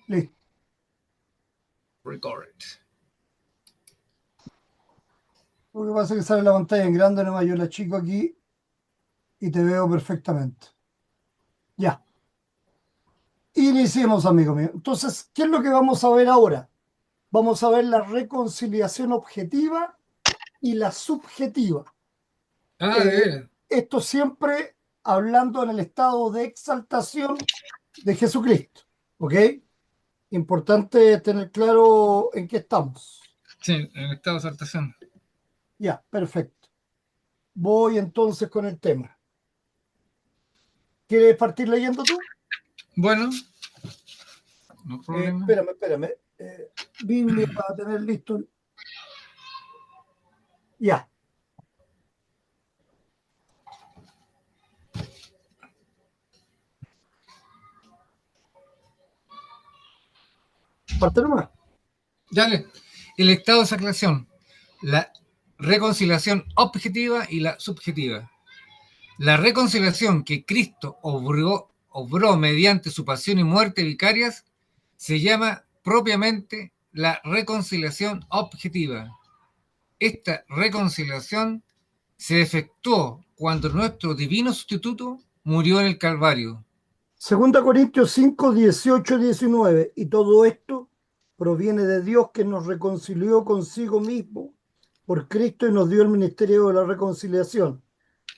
Listo. Record. Lo que pasa es que sale la pantalla en grande, nomás yo la chico aquí y te veo perfectamente. Ya. Iniciemos, amigo mío. Entonces, ¿qué es lo que vamos a ver ahora? Vamos a ver la reconciliación objetiva y la subjetiva. Ah, de Eh, veras. Esto siempre hablando en el estado de exaltación de Jesucristo. ¿Ok? Importante tener claro en qué estamos. Sí, en estado de exaltación. Ya, perfecto. Voy entonces con el tema. ¿Quieres partir leyendo tú? Bueno, no problema. Espérame. Biblia para tener listo. Ya, parte nomás. Dale. El estado de exaltación. La reconciliación objetiva y la subjetiva. La reconciliación que Cristo obró mediante su pasión y muerte vicarias se llama propiamente la reconciliación objetiva. Esta reconciliación se efectuó cuando nuestro divino sustituto murió en el Calvario. Segunda Corintios 5, 18, 19. Y todo esto proviene de Dios que nos reconcilió consigo mismo por Cristo y nos dio el ministerio de la reconciliación.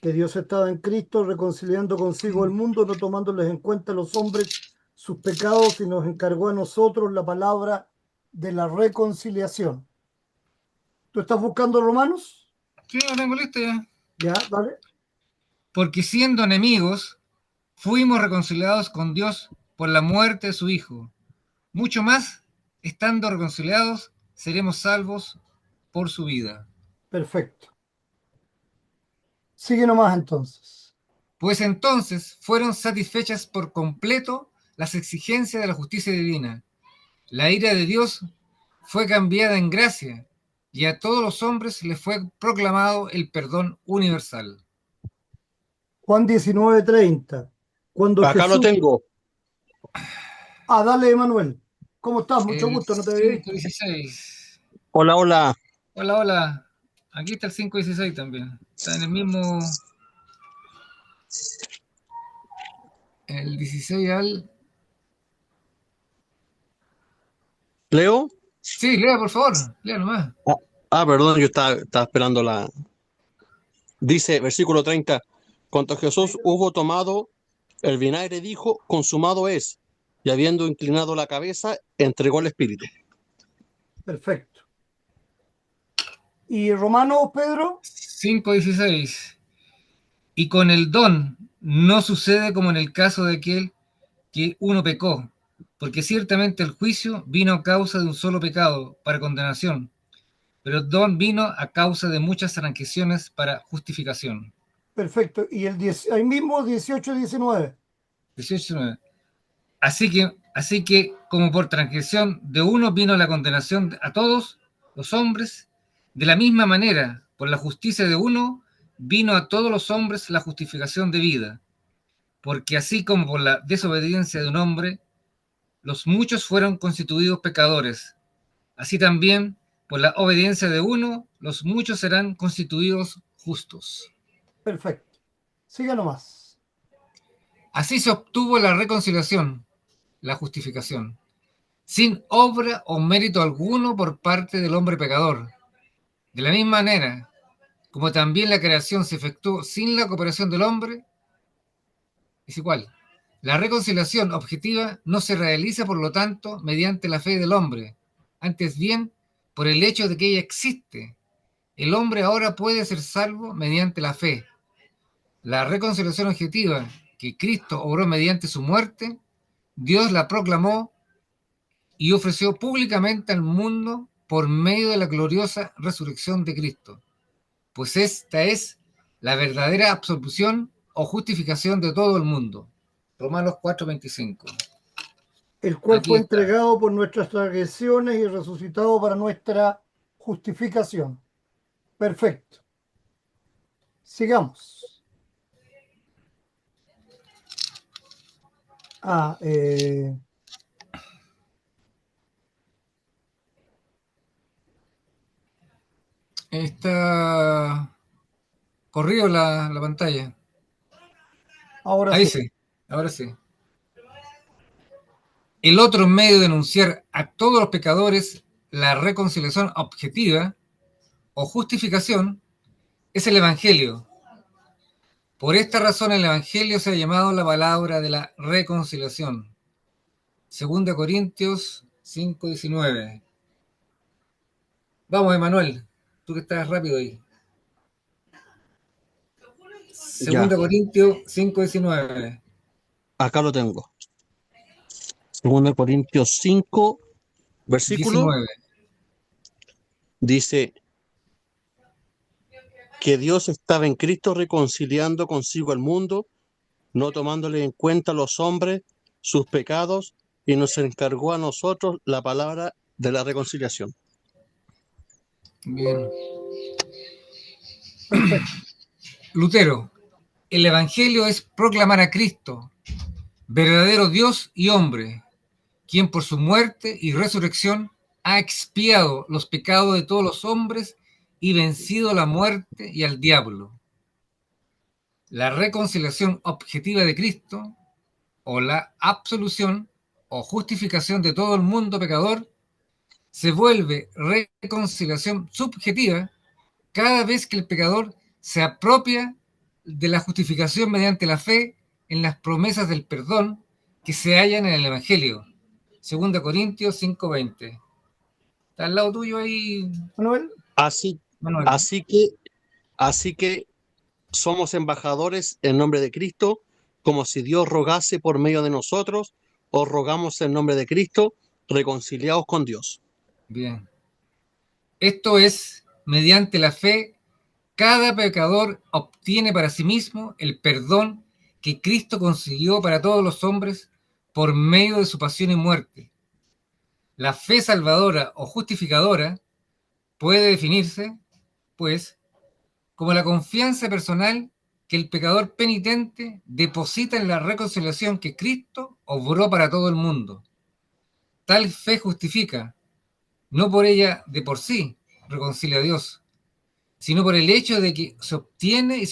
Que Dios estaba en Cristo reconciliando consigo el mundo, no tomándoles en cuenta a los hombres sus pecados, y nos encargó a nosotros la palabra de la reconciliación. ¿Tú estás buscando Romanos? Sí, lo tengo listo ya. Ya, dale. Porque siendo enemigos, fuimos reconciliados con Dios por la muerte de su Hijo. Mucho más, estando reconciliados, seremos salvos por su vida. Perfecto. Sigue nomás entonces. Pues entonces fueron satisfechas por completo las exigencias de la justicia divina. La ira de Dios fue cambiada en gracia y a todos los hombres les fue proclamado el perdón universal. Juan 19:30. Cuando Acá lo Jesús... tengo. Ah, dale, Emanuel. ¿Cómo estás? Mucho El gusto, no te había visto. 5.16. Hola, hola. Hola, hola. Aquí está el 5.16 también. Está en el mismo. El 16 al. ¿Leo? Sí, lea, por favor. Lea nomás. Ah, perdón, yo estaba esperando la... Dice, versículo 30. Cuando Jesús hubo tomado el vinagre, dijo, consumado es. Y habiendo inclinado la cabeza, entregó el Espíritu. Perfecto. ¿Y Romanos, Pedro? 5.16. Y con el don no sucede como en el caso de aquel que uno pecó, porque ciertamente el juicio vino a causa de un solo pecado, para condenación, pero el don vino a causa de muchas transgresiones para justificación. Perfecto. ¿Y el 10, ahí mismo 18, 19? 18:9. Así que, como por transgresión de uno vino la condenación a todos los hombres, de la misma manera, por la justicia de uno, vino a todos los hombres la justificación de vida. Porque así como por la desobediencia de un hombre, los muchos fueron constituidos pecadores, así también por la obediencia de uno, los muchos serán constituidos justos. Perfecto. Siga nomás. Así se obtuvo la reconciliación, la justificación, sin obra o mérito alguno por parte del hombre pecador. De la misma manera, como también la creación se efectuó sin la cooperación del hombre, es igual. La reconciliación objetiva no se realiza, por lo tanto, mediante la fe del hombre, antes bien, por el hecho de que ella existe. El hombre ahora puede ser salvo mediante la fe. La reconciliación objetiva que Cristo obró mediante su muerte, Dios la proclamó y ofreció públicamente al mundo por medio de la gloriosa resurrección de Cristo, pues esta es la verdadera absolución o justificación de todo el mundo. Romanos 4:25. El cual Aquí fue está. entregado por nuestras transgresiones y resucitado para nuestra justificación. Perfecto. Sigamos. Ah, Está corrido la pantalla. Ahora Ahí sí. sí, ahora sí. El otro medio de denunciar a todos los pecadores la reconciliación objetiva o justificación es el Evangelio. Por esta razón el Evangelio se ha llamado la palabra de la reconciliación. 2 Corintios 5:19. Vamos, Emanuel, tú que estás rápido ahí. Ya, 2 Corintios 5:19. acá lo tengo. 2 Corintios 5, versículo, 19. dice que Dios estaba en Cristo reconciliando consigo al mundo, no tomándole en cuenta a los hombres sus pecados, y nos encargó a nosotros la palabra de la reconciliación. Bien. Perfecto. Lutero, el Evangelio es proclamar a Cristo, verdadero Dios y hombre, quien por su muerte y resurrección ha expiado los pecados de todos los hombres y vencido la muerte y al diablo. La reconciliación objetiva de Cristo, o la absolución o justificación de todo el mundo pecador, se vuelve reconciliación subjetiva cada vez que el pecador se apropia de la justificación mediante la fe en las promesas del perdón que se hallan en el Evangelio. 2 Corintios 5:20. Está al lado tuyo ahí, Manuel, Así, Manuel. así que, así que somos embajadores en nombre de Cristo, como si Dios rogase por medio de nosotros, os rogamos en nombre de Cristo, reconciliados con Dios. Bien. Esto es, mediante la fe, cada pecador obtiene para sí mismo el perdón que Cristo consiguió para todos los hombres por medio de su pasión y muerte. La fe salvadora o justificadora puede definirse, pues, como la confianza personal que el pecador penitente deposita en la reconciliación que Cristo obró para todo el mundo. Tal fe justifica, no por ella de por sí reconcilia a Dios, sino por el hecho de que se obtiene y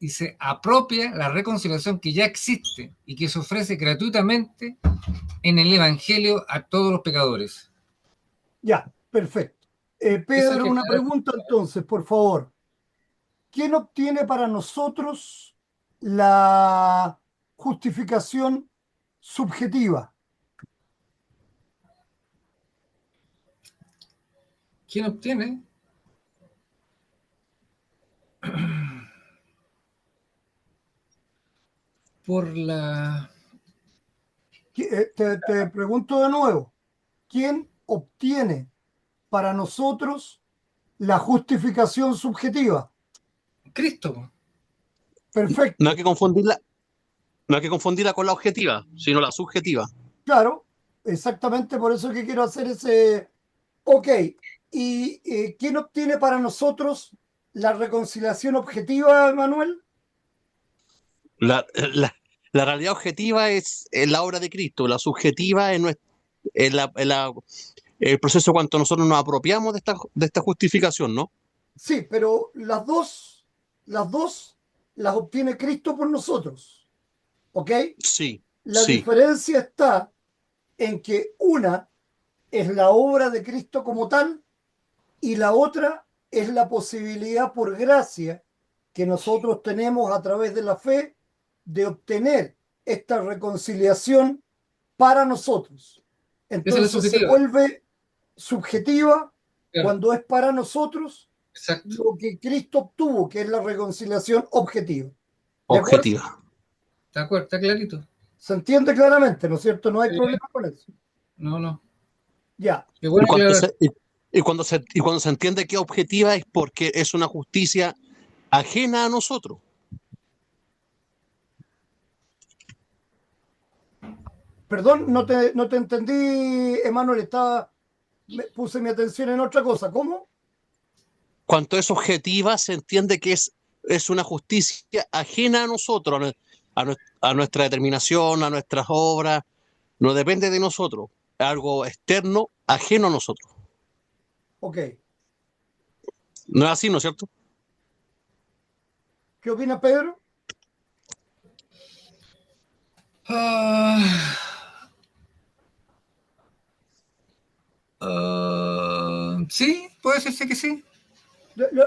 se apropia la reconciliación que ya existe y que se ofrece gratuitamente en el Evangelio a todos los pecadores. ya, perfecto. Eso hay Pedro, que una aclarar. pregunta entonces, por favor. ¿Quién obtiene para nosotros la justificación subjetiva? ¿Quién obtiene? Por la... Te pregunto de nuevo, ¿quién obtiene para nosotros la justificación subjetiva? Cristo. No hay Perfecto, que confundirla, no hay que confundirla con la objetiva, sino la subjetiva. claro, exactamente por eso que quiero hacer ese... Ok, ¿y quién obtiene para nosotros la reconciliación objetiva, Manuel? La, la- la realidad objetiva es la obra de Cristo, la subjetiva es el proceso cuando nosotros nos apropiamos de esta justificación, ¿no? Sí, pero las dos las obtiene Cristo por nosotros, ¿ok? Sí, La sí, diferencia está en que una es la obra de Cristo como tal y la otra es la posibilidad por gracia que nosotros tenemos a través de la fe de obtener esta reconciliación para nosotros. Esa es la Entonces se subjetiva. vuelve subjetiva Claro, cuando es para nosotros exacto. lo que Cristo obtuvo, que es la reconciliación objetiva. ¿De acuerdo? objetiva. ¿Está de acuerdo? ¿Está clarito? Se entiende claramente, ¿no es cierto? No hay problema con eso. No, no. Ya, Qué Y bueno cuando aclarar. se, y cuando se entiende que es objetiva es porque es una justicia ajena a nosotros. perdón, no te entendí, Emanuel, puse mi atención en otra cosa. ¿Cómo? Cuanto es objetiva, se entiende que es una justicia ajena a nosotros, a nuestra determinación, a nuestras obras. No depende de nosotros, es algo externo, ajeno a nosotros. Ok, No es así, ¿no es cierto? ¿Qué opina Pedro? Ah, sí, puede decirse que sí.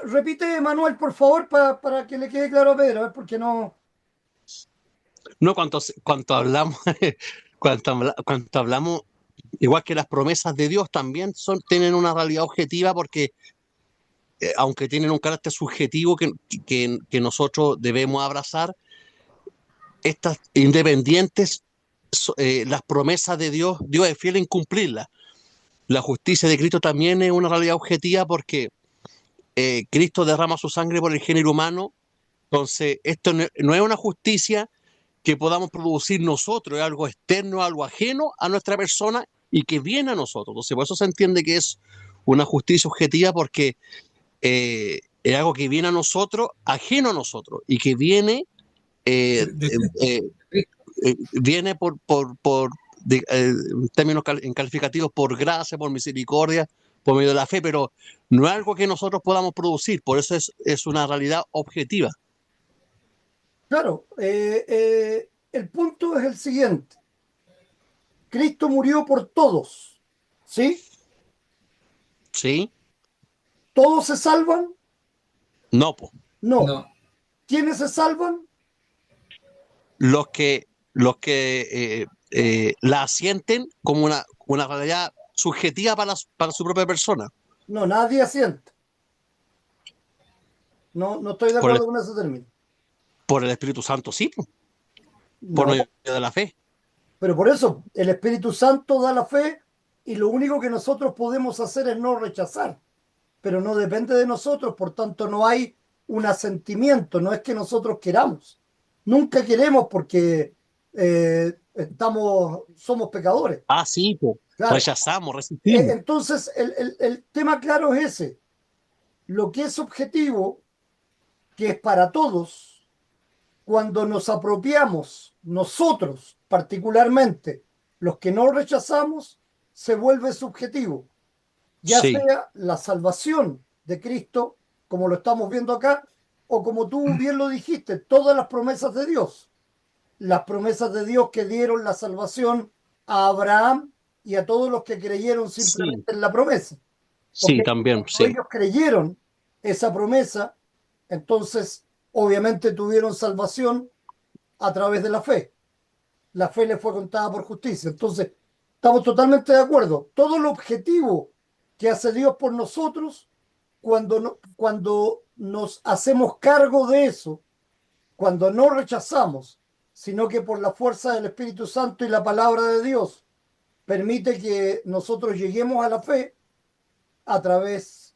Repite, Manuel, por favor, para que le quede claro a Pedro, a ver, porque no. No, cuanto hablamos, cuanto hablamos, igual que las promesas de Dios también tienen una realidad objetiva porque aunque tienen un carácter subjetivo que nosotros debemos abrazar, estas independientes, las promesas de Dios, Dios es fiel en cumplirlas. La justicia de Cristo también es una realidad objetiva porque Cristo derrama su sangre por el género humano. Entonces, esto no es una justicia que podamos producir nosotros, es algo externo, algo ajeno a nuestra persona y que viene a nosotros. Entonces, por eso se entiende que es una justicia objetiva porque es algo que viene a nosotros, ajeno a nosotros y que viene, eh, De- eh, de- viene en términos en calificativos por gracia, por misericordia, por medio de la fe, pero no es algo que nosotros podamos producir, por eso es una realidad objetiva. Claro, el punto es el siguiente. Cristo murió por todos, ¿sí? ¿Sí? ¿Todos se salvan? No, po. No. no, ¿Quiénes se salvan? Los que la asienten como una realidad subjetiva para su propia persona, No, nadie asiente. No, no estoy de por el, acuerdo con ese término. por el Espíritu Santo, sí, po, por No, medio de la fe. pero por eso el Espíritu Santo da la fe y lo único que nosotros podemos hacer es no rechazar, pero no depende de nosotros, por tanto no hay un asentimiento, no es que nosotros queramos. Nunca queremos porque somos pecadores, Ah, sí, po. claro. Rechazamos, resistimos. Entonces el tema claro es ese. Lo que es objetivo, que es para todos, cuando nos apropiamos, nosotros particularmente, los que no rechazamos, se vuelve subjetivo, ya Sí, sea la salvación de Cristo, como lo estamos viendo acá, o como tú bien lo dijiste, todas las promesas de Dios, las promesas de Dios que dieron la salvación a Abraham y a todos los que creyeron sí, simplemente en la promesa. ¿Ok? sí, también, Cuando sí, ellos creyeron esa promesa, entonces obviamente tuvieron salvación a través de la fe. La fe le fue contada por justicia. Entonces, estamos totalmente de acuerdo. Todo el objetivo que hace Dios por nosotros, cuando nos hacemos cargo de eso, cuando no rechazamos, sino que por la fuerza del Espíritu Santo y la palabra de Dios permite que nosotros lleguemos a la fe a través,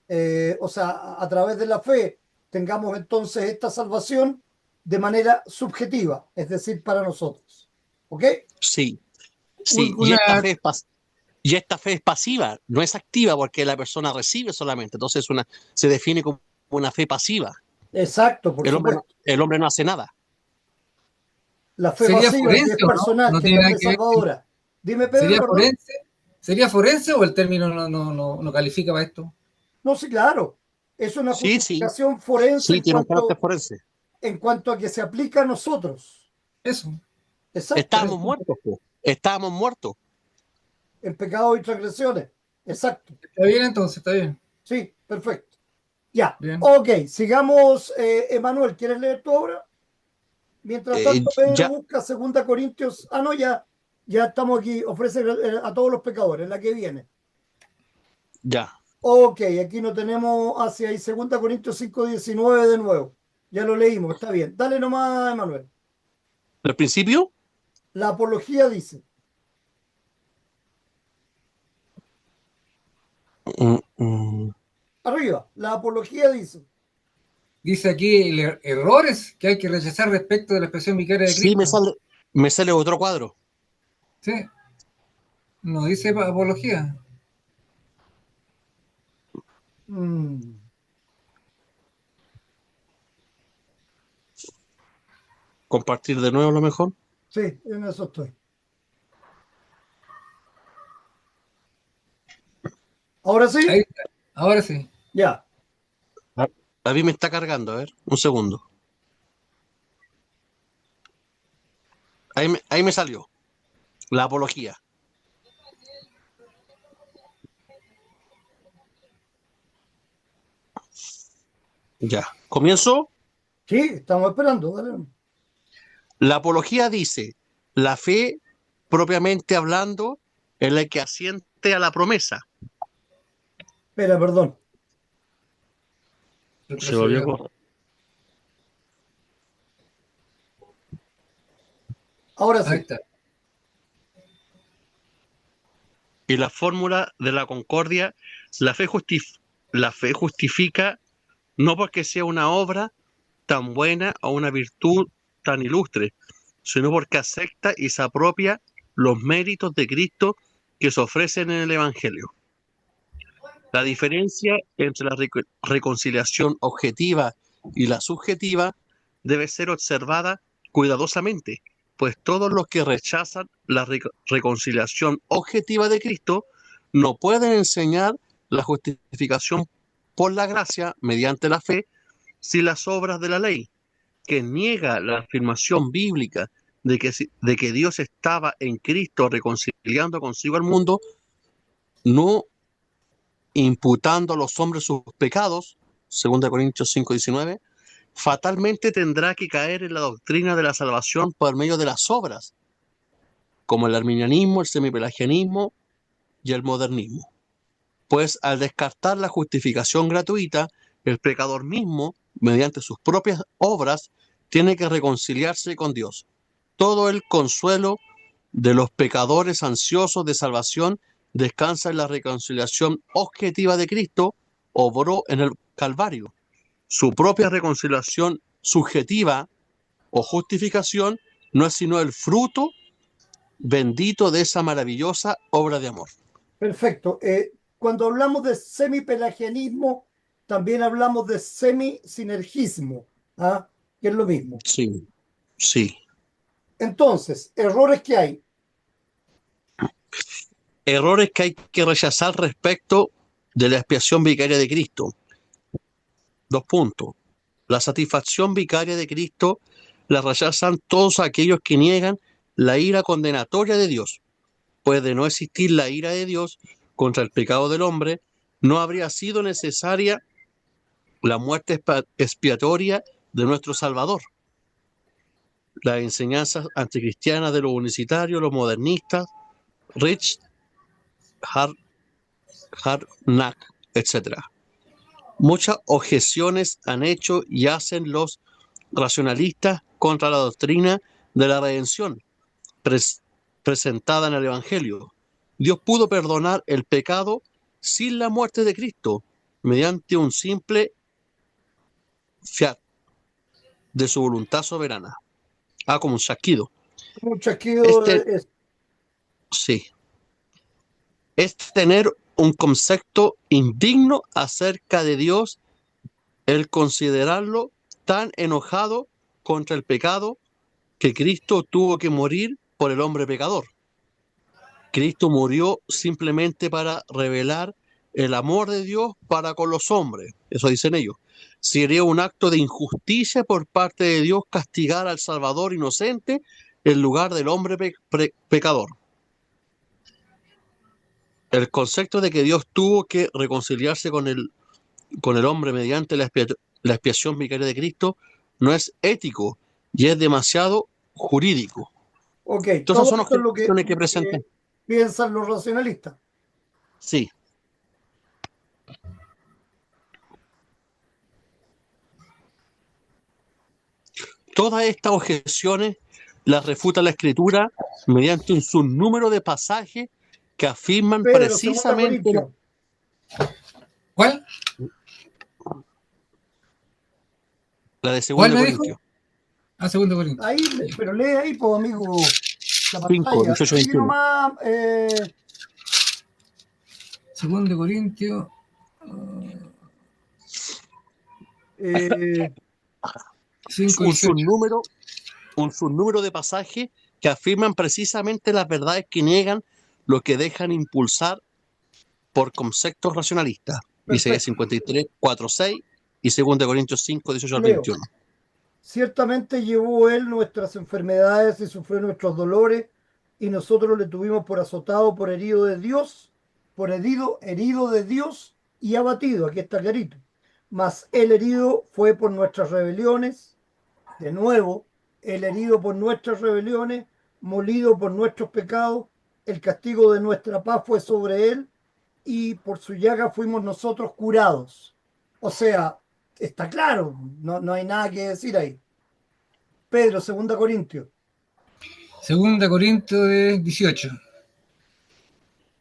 o sea, a través de la fe, tengamos entonces esta salvación de manera subjetiva, es decir, para nosotros. ¿Ok? sí, sí. una, Y esta fe es pasiva, no es activa porque la persona recibe solamente. Entonces se define como una fe pasiva. Exacto, por supuesto. El hombre no hace nada. La fe ¿sería pasiva, que forense es o no? personal, No que es tiene la nada fe que ver. salvadora. Dime, Pedro, ¿Sería perdón. forense? ¿Sería forense o el término no califica para esto? No, sí, claro. Es una Sí, sí, justificación forense sí, tiene un carácter forense. en cuanto a que se aplica a nosotros. Eso. Exacto. Estábamos muertos, po. Estábamos muertos. En pecados y transgresiones. Exacto. Está bien entonces, está bien. Sí, perfecto. Ya. Bien. Ok, sigamos. Emanuel, ¿quieres leer tu obra? Mientras tanto, Pedro Ya, busca Segunda Corintios. Ah, no, ya estamos aquí. Ofrece a todos los pecadores, la que viene. ya. Ok, aquí no tenemos hacia ahí. Segunda Corintios 5:19 de nuevo. Ya lo leímos, está bien. Dale nomás, Emanuel. Al principio, La apología dice. mm, mm, Arriba, la apología dice. Dice aquí errores que hay que rechazar respecto de la expresión vicaria de sí Cristo. me sale otro cuadro. Sí, no dice apología. mm, Compartir de nuevo a lo mejor. sí, en eso estoy. ¿Ahora Ahí sí? está. Ahora sí. Ya. A mí me está cargando, a ver, un segundo. Ahí me salió. La apología. Ya. ¿Comienzo? Sí, estamos esperando. Dale. La apología dice, la fe, propiamente hablando, es la que asiente a la promesa. Espera, perdón. Se volvió Retrocedió. corto. Ahora Ahí sí. está. Y la fórmula de la concordia, la fe justifica no porque sea una obra tan buena o una virtud tan ilustre, sino porque acepta y se apropia los méritos de Cristo que se ofrecen en el Evangelio. La diferencia entre la reconciliación objetiva y la subjetiva debe ser observada cuidadosamente, pues todos los que rechazan la reconciliación objetiva de Cristo no pueden enseñar la justificación por la gracia mediante la fe sin las obras de la ley, que niega la afirmación bíblica de que Dios estaba en Cristo reconciliando consigo al mundo, no imputando a los hombres sus pecados, 2 Corintios 5:19, fatalmente tendrá que caer en la doctrina de la salvación por medio de las obras, como el arminianismo, el semipelagianismo y el modernismo. Pues al descartar la justificación gratuita, el pecador mismo, mediante sus propias obras, tiene que reconciliarse con Dios. Todo el consuelo de los pecadores ansiosos de salvación descansa en la reconciliación objetiva de Cristo, obró en el Calvario. Su propia reconciliación subjetiva o justificación no es sino el fruto bendito de esa maravillosa obra de amor. Perfecto. Cuando hablamos de semipelagianismo, también hablamos de semisinergismo, ¿ah? Que es lo mismo. Sí, sí. Entonces, errores que hay. Errores que hay que rechazar respecto de la expiación vicaria de Cristo. 2 puntos. La satisfacción vicaria de Cristo la rechazan todos aquellos que niegan la ira condenatoria de Dios. Pues de no existir la ira de Dios contra el pecado del hombre, no habría sido necesaria la muerte expiatoria de nuestro Salvador. Las enseñanzas anticristianas de los unicitarios, los modernistas, Rich, Harnack, etc. Muchas objeciones han hecho y hacen los racionalistas contra la doctrina de la redención presentada en el Evangelio. Dios pudo perdonar el pecado sin la muerte de Cristo, mediante un simple fiat de su voluntad soberana. Como un chasquido. Un chasquido Este, sí, es tener un concepto indigno acerca de Dios el considerarlo tan enojado contra el pecado que Cristo tuvo que morir por el hombre pecador. Cristo murió simplemente para revelar el amor de Dios para con los hombres. Eso dicen ellos. Sería un acto de injusticia por parte de Dios castigar al Salvador inocente en lugar del hombre pecador. El concepto de que Dios tuvo que reconciliarse con el hombre mediante la expiación vicaria de Cristo no es ético y es demasiado jurídico. Ok, Entonces todo son esto es lo objeciones que presentan. que piensan los racionalistas. Sí. Todas estas objeciones las refuta la Escritura mediante un sinnúmero de pasajes que afirman Pedro, 2 precisamente Corintios. ¿Cuál? la de 2 ¿Cuál me dijo? Corintios. 2 Corintios. Ahí, pero lee ahí, pues, amigo, la 5, pantalla. 18, Sigue 21. nomás. 2 Corintios. Eh, 5, Un 18. sinnúmero de pasajes que afirman precisamente las verdades que niegan lo que dejan impulsar por conceptos racionalistas. Isaías perfecto. 53, 4, 6 y 2 Corintios 5, 18 al Leo. 21. Ciertamente llevó él nuestras enfermedades y sufrió nuestros dolores, y nosotros le tuvimos por azotado, por herido de Dios, por herido de Dios y abatido. Aquí está clarito. Mas el herido fue por nuestras rebeliones, de nuevo, el herido por nuestras rebeliones, molido por nuestros pecados, el castigo de nuestra paz fue sobre él, y por su llaga fuimos nosotros curados. O sea, está claro, no hay nada que decir ahí. Pedro, 2 Corintios. 2 Corintios 18.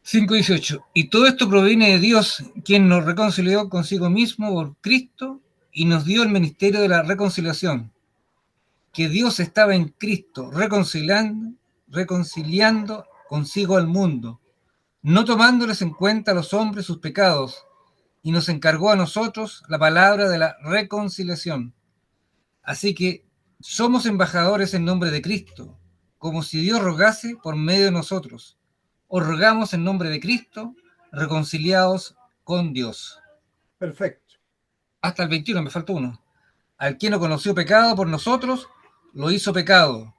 5:18. Y todo esto proviene de Dios, quien nos reconcilió consigo mismo por Cristo y nos dio el ministerio de la reconciliación. Que Dios estaba en Cristo reconciliando consigo al mundo, no tomándoles en cuenta a los hombres sus pecados, y nos encargó a nosotros la palabra de la reconciliación. Así que somos embajadores en nombre de Cristo, como si Dios rogase por medio de nosotros. Os rogamos en nombre de Cristo, reconciliados con Dios. Perfecto. Hasta el 21, me faltó uno. Al que no conoció pecado por nosotros, lo hizo pecado,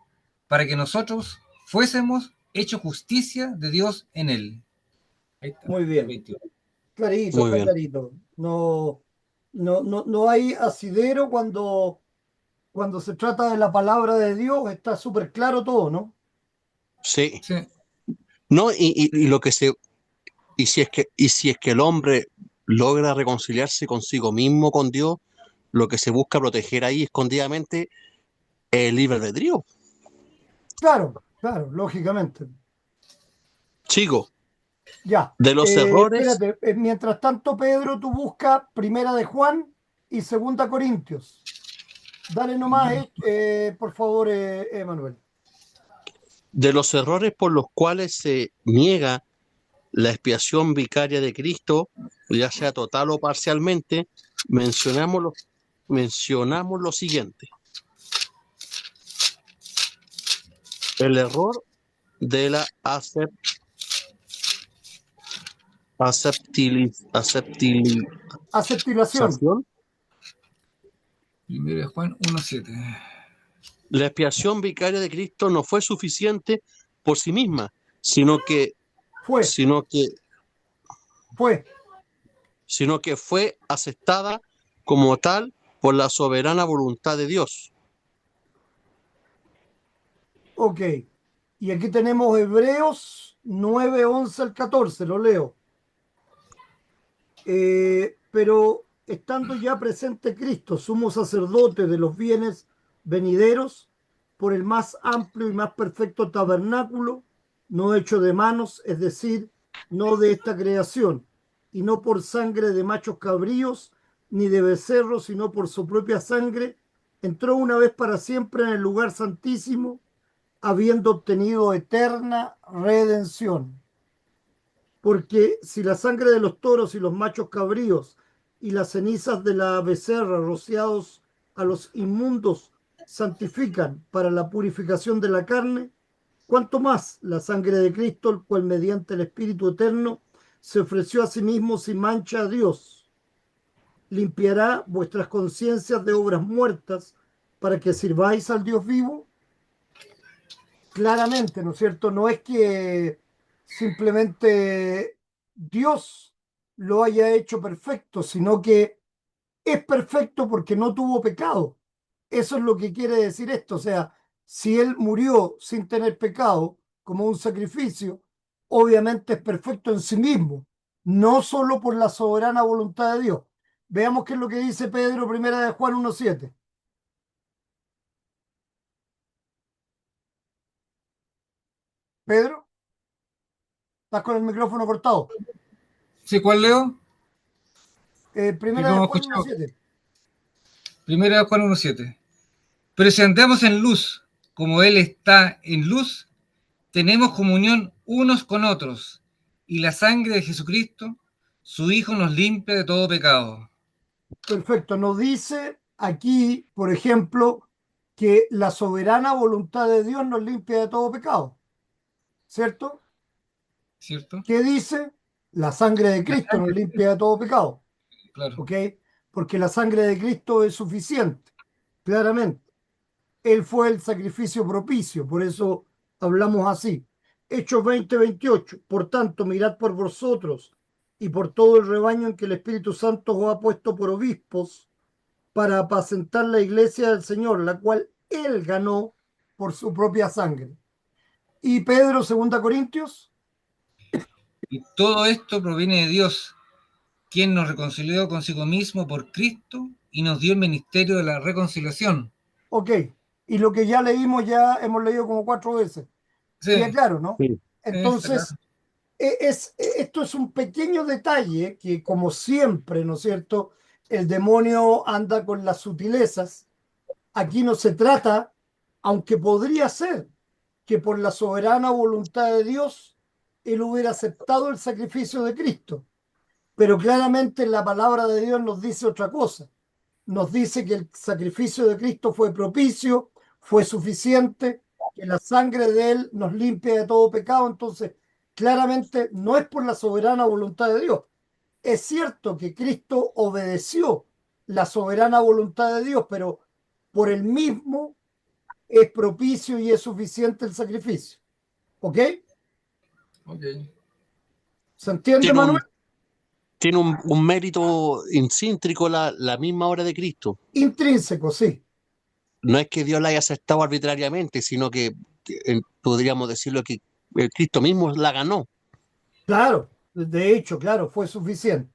para que nosotros fuésemos hechos justicia de Dios en él. Ahí está, Muy bien. 21. Clarito, Muy está bien. clarito. No hay asidero cuando se trata de la palabra de Dios, está súper claro todo, ¿no? Sí. Sí, No, y lo que se, y si es que el hombre logra reconciliarse consigo mismo, con Dios, lo que se busca proteger ahí escondidamente es el libre albedrío. Claro, claro, lógicamente. Chicos, Ya. de los errores, Espérate, mientras tanto, Pedro, tú busca Primera de Juan y 2 Corintios. Dale nomás, por favor, Manuel. de los errores por los cuales se niega la expiación vicaria de Cristo, ya sea total o parcialmente, mencionamos lo, mencionamos lo siguiente. El error de la aceptilización. Aceptilación. Primero de Juan 1:7. La expiación vicaria de Cristo no fue suficiente por sí misma, sino que, Fue, sino que, fue. sino que fue aceptada como tal por la soberana voluntad de Dios. Ok. Y aquí tenemos Hebreos 9, 11 al 14, lo leo. Pero estando ya presente Cristo, sumo sacerdote de los bienes venideros, por el más amplio y más perfecto tabernáculo, no hecho de manos, es decir, no de esta creación, y no por sangre de machos cabríos, ni de becerros, sino por su propia sangre, entró una vez para siempre en el lugar santísimo, habiendo obtenido eterna redención. Porque si la sangre de los toros y los machos cabríos y las cenizas de la becerra rociados a los inmundos santifican para la purificación de la carne, cuanto más la sangre de Cristo, el cual mediante el Espíritu Eterno se ofreció a sí mismo sin mancha a Dios, limpiará vuestras conciencias de obras muertas para que sirváis al Dios vivo. Claramente, ¿no es cierto? No es que simplemente Dios lo haya hecho perfecto, sino que es perfecto porque no tuvo pecado. Eso es lo que quiere decir esto. O sea, si Él murió sin tener pecado como un sacrificio, obviamente es perfecto en sí mismo, no solo por la soberana voluntad de Dios. Veamos qué es lo que dice Pedro, primera de Juan 1:7. Pedro, estás con el micrófono cortado. ¿Sí, cuál leo? Que Primera de como Juan escuchado. 1:7. Primero de Juan 1:7. Pero si andamos en luz, como Él está en luz, tenemos comunión unos con otros, y la sangre de Jesucristo, su Hijo, nos limpia de todo pecado. Perfecto. Nos dice aquí, por ejemplo, que la soberana voluntad de Dios nos limpia de todo pecado, ¿cierto? ¿Cierto? ¿Qué dice? La sangre de La Cristo nos sangre, limpia de todo pecado, claro. ¿ok? porque la sangre de Cristo es suficiente, claramente. Él fue el sacrificio propicio, por eso hablamos así. Hechos 20:28. Por tanto, mirad por vosotros y por todo el rebaño en que el Espíritu Santo os ha puesto por obispos para apacentar la iglesia del Señor, la cual Él ganó por su propia sangre. Y Pedro, 2 Corintios. Y todo esto proviene de Dios, quien nos reconcilió consigo mismo por Cristo y nos dio el ministerio de la reconciliación. Ok, y lo que ya leímos, ya hemos leído como 4 veces. Sí, Ya claro, ¿no? Sí. está claro. Entonces, esto es un pequeño detalle que, como siempre, ¿no es cierto? El demonio anda con las sutilezas. Aquí no se trata, aunque podría ser que por la soberana voluntad de Dios, él hubiera aceptado el sacrificio de Cristo. Pero claramente la palabra de Dios nos dice otra cosa. Nos dice que el sacrificio de Cristo fue propicio, fue suficiente, que la sangre de Él nos limpia de todo pecado. Entonces, claramente no es por la soberana voluntad de Dios. Es cierto que Cristo obedeció la soberana voluntad de Dios, pero por el mismo es propicio y es suficiente el sacrificio. ¿Ok? Okay. ¿Se entiende, Tiene Manuel? un mérito intrínseco la misma obra de Cristo. Intrínseco, sí. No es que Dios la haya aceptado arbitrariamente, sino que podríamos decirlo que el Cristo mismo la ganó. Claro, de hecho, claro, fue suficiente.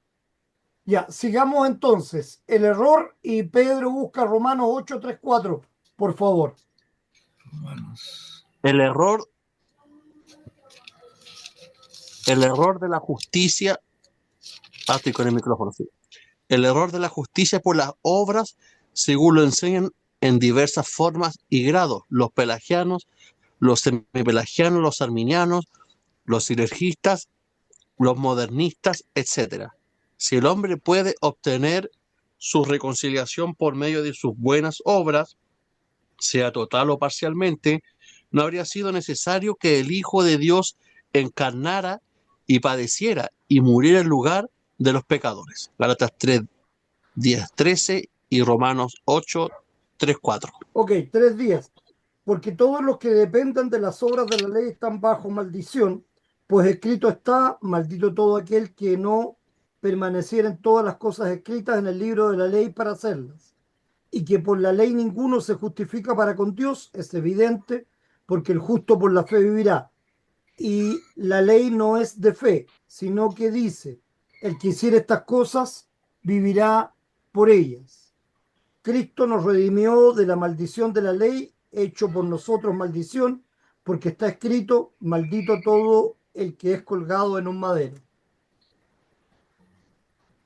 Ya, sigamos entonces. El error y Pedro busca Romanos 8:3-4, por favor. Romanos. El error de la justicia. Estoy con el micrófono, sí. El error de la justicia por las obras, según lo enseñan en diversas formas y grados, los pelagianos, los semipelagianos, los arminianos, los sinergistas, los modernistas, etc. Si el hombre puede obtener su reconciliación por medio de sus buenas obras, sea total o parcialmente, no habría sido necesario que el Hijo de Dios encarnara y padeciera y muriera en lugar de los pecadores. Gálatas 3:10-13 y Romanos 8:3-4. Ok, 3 días. Porque todos los que dependan de las obras de la ley están bajo maldición, pues escrito está, maldito todo aquel que no permaneciera en todas las cosas escritas en el libro de la ley para hacerlas. Y que por la ley ninguno se justifica para con Dios, es evidente, porque el justo por la fe vivirá. Y la ley no es de fe, sino que dice, el que hiciera estas cosas vivirá por ellas. Cristo nos redimió de la maldición de la ley, hecho por nosotros maldición, porque está escrito, maldito todo el que es colgado en un madero.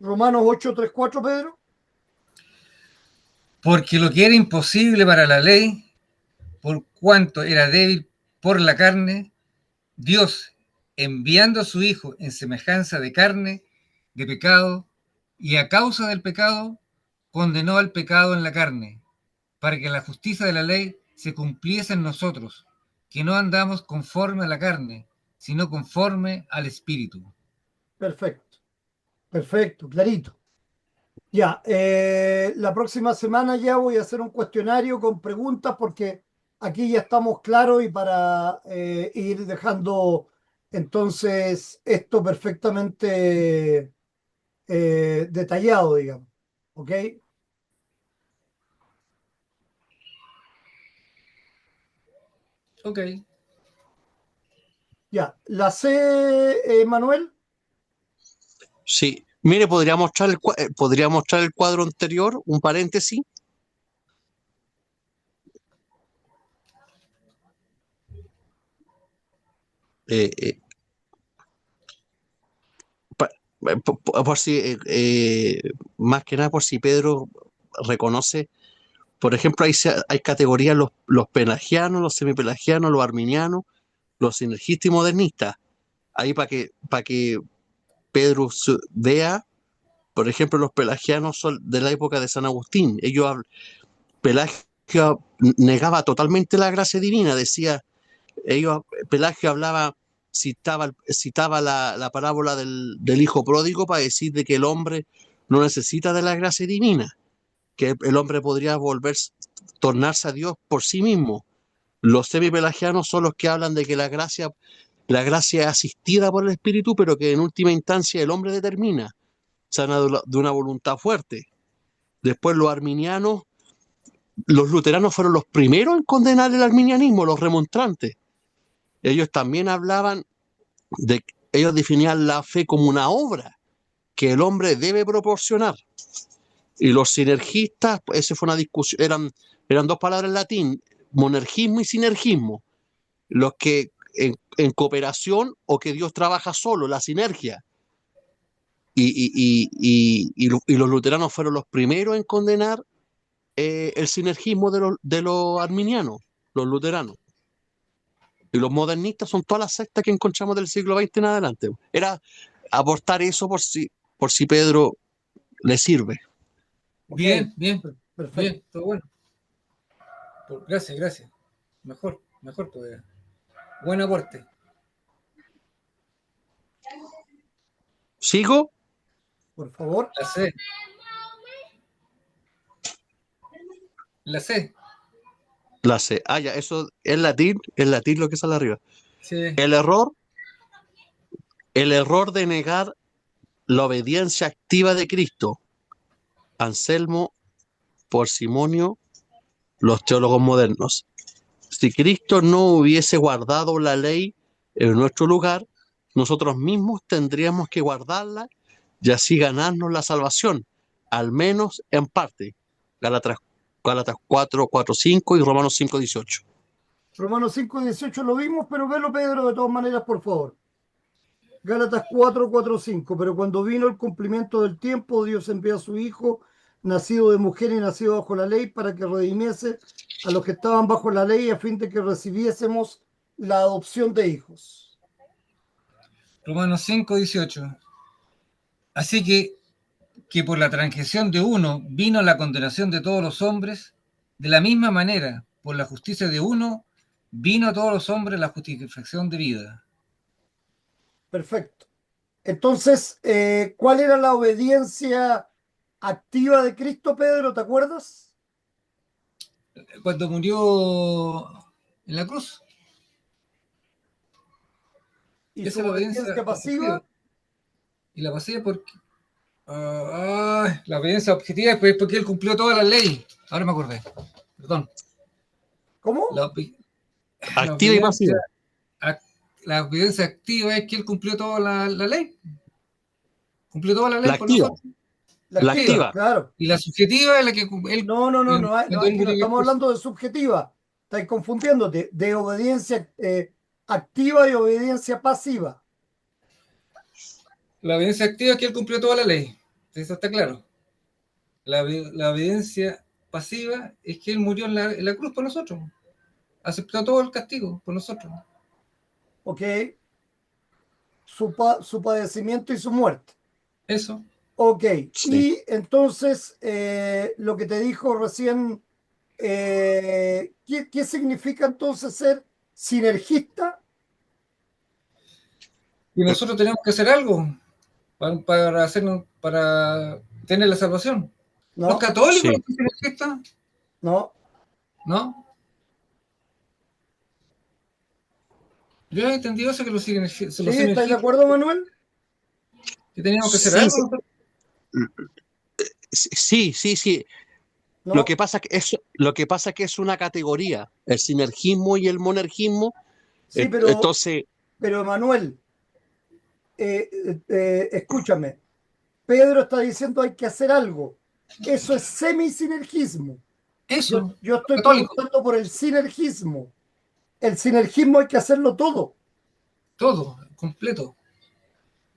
Romanos 8:3-4, Pedro. Porque lo que era imposible para la ley, por cuanto era débil por la carne, Dios, enviando a su Hijo en semejanza de carne, de pecado, y a causa del pecado, condenó al pecado en la carne, para que la justicia de la ley se cumpliese en nosotros, que no andamos conforme a la carne, sino conforme al Espíritu. Perfecto, perfecto, clarito. Ya, la próxima semana ya voy a hacer un cuestionario con preguntas porque aquí ya estamos claros y para ir dejando entonces esto perfectamente detallado, digamos. ¿Ok? Ok. Ya, la C, Manuel. Sí, mire, podría mostrar el cuadro anterior, un paréntesis. Eh, eh, pa- por si, más que nada, por si Pedro reconoce, por ejemplo, hay categorías, los pelagianos, los semipelagianos, los arminianos, los sinergistas y modernistas. Ahí para que Pedro vea, por ejemplo, los pelagianos son de la época de San Agustín. Pelagio negaba totalmente la gracia divina, Pelagio hablaba, citaba la parábola del hijo pródigo para decir de que el hombre no necesita de la gracia divina, que el hombre podría tornarse a Dios por sí mismo. Los semipelagianos son los que hablan de que la gracia es asistida por el Espíritu, pero que en última instancia el hombre determina, sana de una voluntad fuerte. Después los arminianos, los luteranos fueron los primeros en condenar el arminianismo, los remonstrantes. Ellos también hablaban ellos definían la fe como una obra que el hombre debe proporcionar. Y los sinergistas, pues, esa fue una discusión, eran dos palabras en latín, monergismo y sinergismo. Los que en cooperación o que Dios trabaja solo, la sinergia. Y los luteranos fueron los primeros en condenar el sinergismo de los arminianos, los luteranos. Y los modernistas son todas las sectas que encontramos del siglo XX en adelante. Era aportar eso por si Pedro le sirve. Bien, bien, Perfecto. bien, todo bueno. Gracias. Mejor todavía. Buen aporte. ¿Sigo? Por favor. La C. La C. Ah, ya, eso es latín lo que sale arriba. Sí. El error de negar la obediencia activa de Cristo. Anselmo, Porcimonio, los teólogos modernos. Si Cristo no hubiese guardado la ley en nuestro lugar, nosotros mismos tendríamos que guardarla y así ganarnos la salvación, al menos en parte. Gálatas 4, 4, 5 y Romanos 5, 18. Romanos 5, 18 lo vimos, pero velo, Pedro, de todas maneras, por favor. Gálatas 4, 4, 5. Pero cuando vino el cumplimiento del tiempo, Dios envió a su Hijo, nacido de mujer y nacido bajo la ley, para que redimiese a los que estaban bajo la ley, a fin de que recibiésemos la adopción de hijos. Romanos 5, 18. Así que por la transgresión de uno vino la condenación de todos los hombres, de la misma manera, por la justicia de uno, vino a todos los hombres la justificación de vida. Perfecto. Entonces, ¿cuál era la obediencia activa de Cristo, Pedro? ¿Te acuerdas? Cuando murió en la cruz. ¿Y Esa su es la obediencia obediencia pasiva? Y la pasiva porque... la obediencia objetiva es porque él cumplió toda la ley. Ahora me acordé. Perdón. ¿Cómo? Activa y pasiva. La obediencia activa es que él cumplió toda la ley. Cumplió toda la ley La por activa. nosotros. La activa, claro. Y la subjetiva es la que él... No, aquí no estamos hablando de subjetiva. Estáis confundiéndote de obediencia activa y obediencia pasiva. La obediencia activa es que él cumplió toda la ley. Eso está claro. La obediencia pasiva es que él murió en la cruz por nosotros. Aceptó todo el castigo por nosotros. Ok. Su padecimiento y su muerte. Eso. Ok. Sí. Y entonces, lo que te dijo recién, ¿qué significa entonces ser sinergista? Y nosotros tenemos que hacer algo para tener la salvación. ¿Los No, católicos Sí. no son sinergistas? no. ¿No? Yo he entendido eso, que los ¿Sí? ¿Estáis de sinergistas, acuerdo, Manuel? que teníamos que hacer Sí, algo. sí. No. Lo que pasa es que es una categoría, el sinergismo y el monergismo. Sí, Entonces, pero Manuel, escúchame. Pedro está diciendo hay que hacer algo. Eso es semisinergismo. Eso. Yo estoy Católico. preguntando por el sinergismo. El sinergismo hay que hacerlo todo. Todo, completo.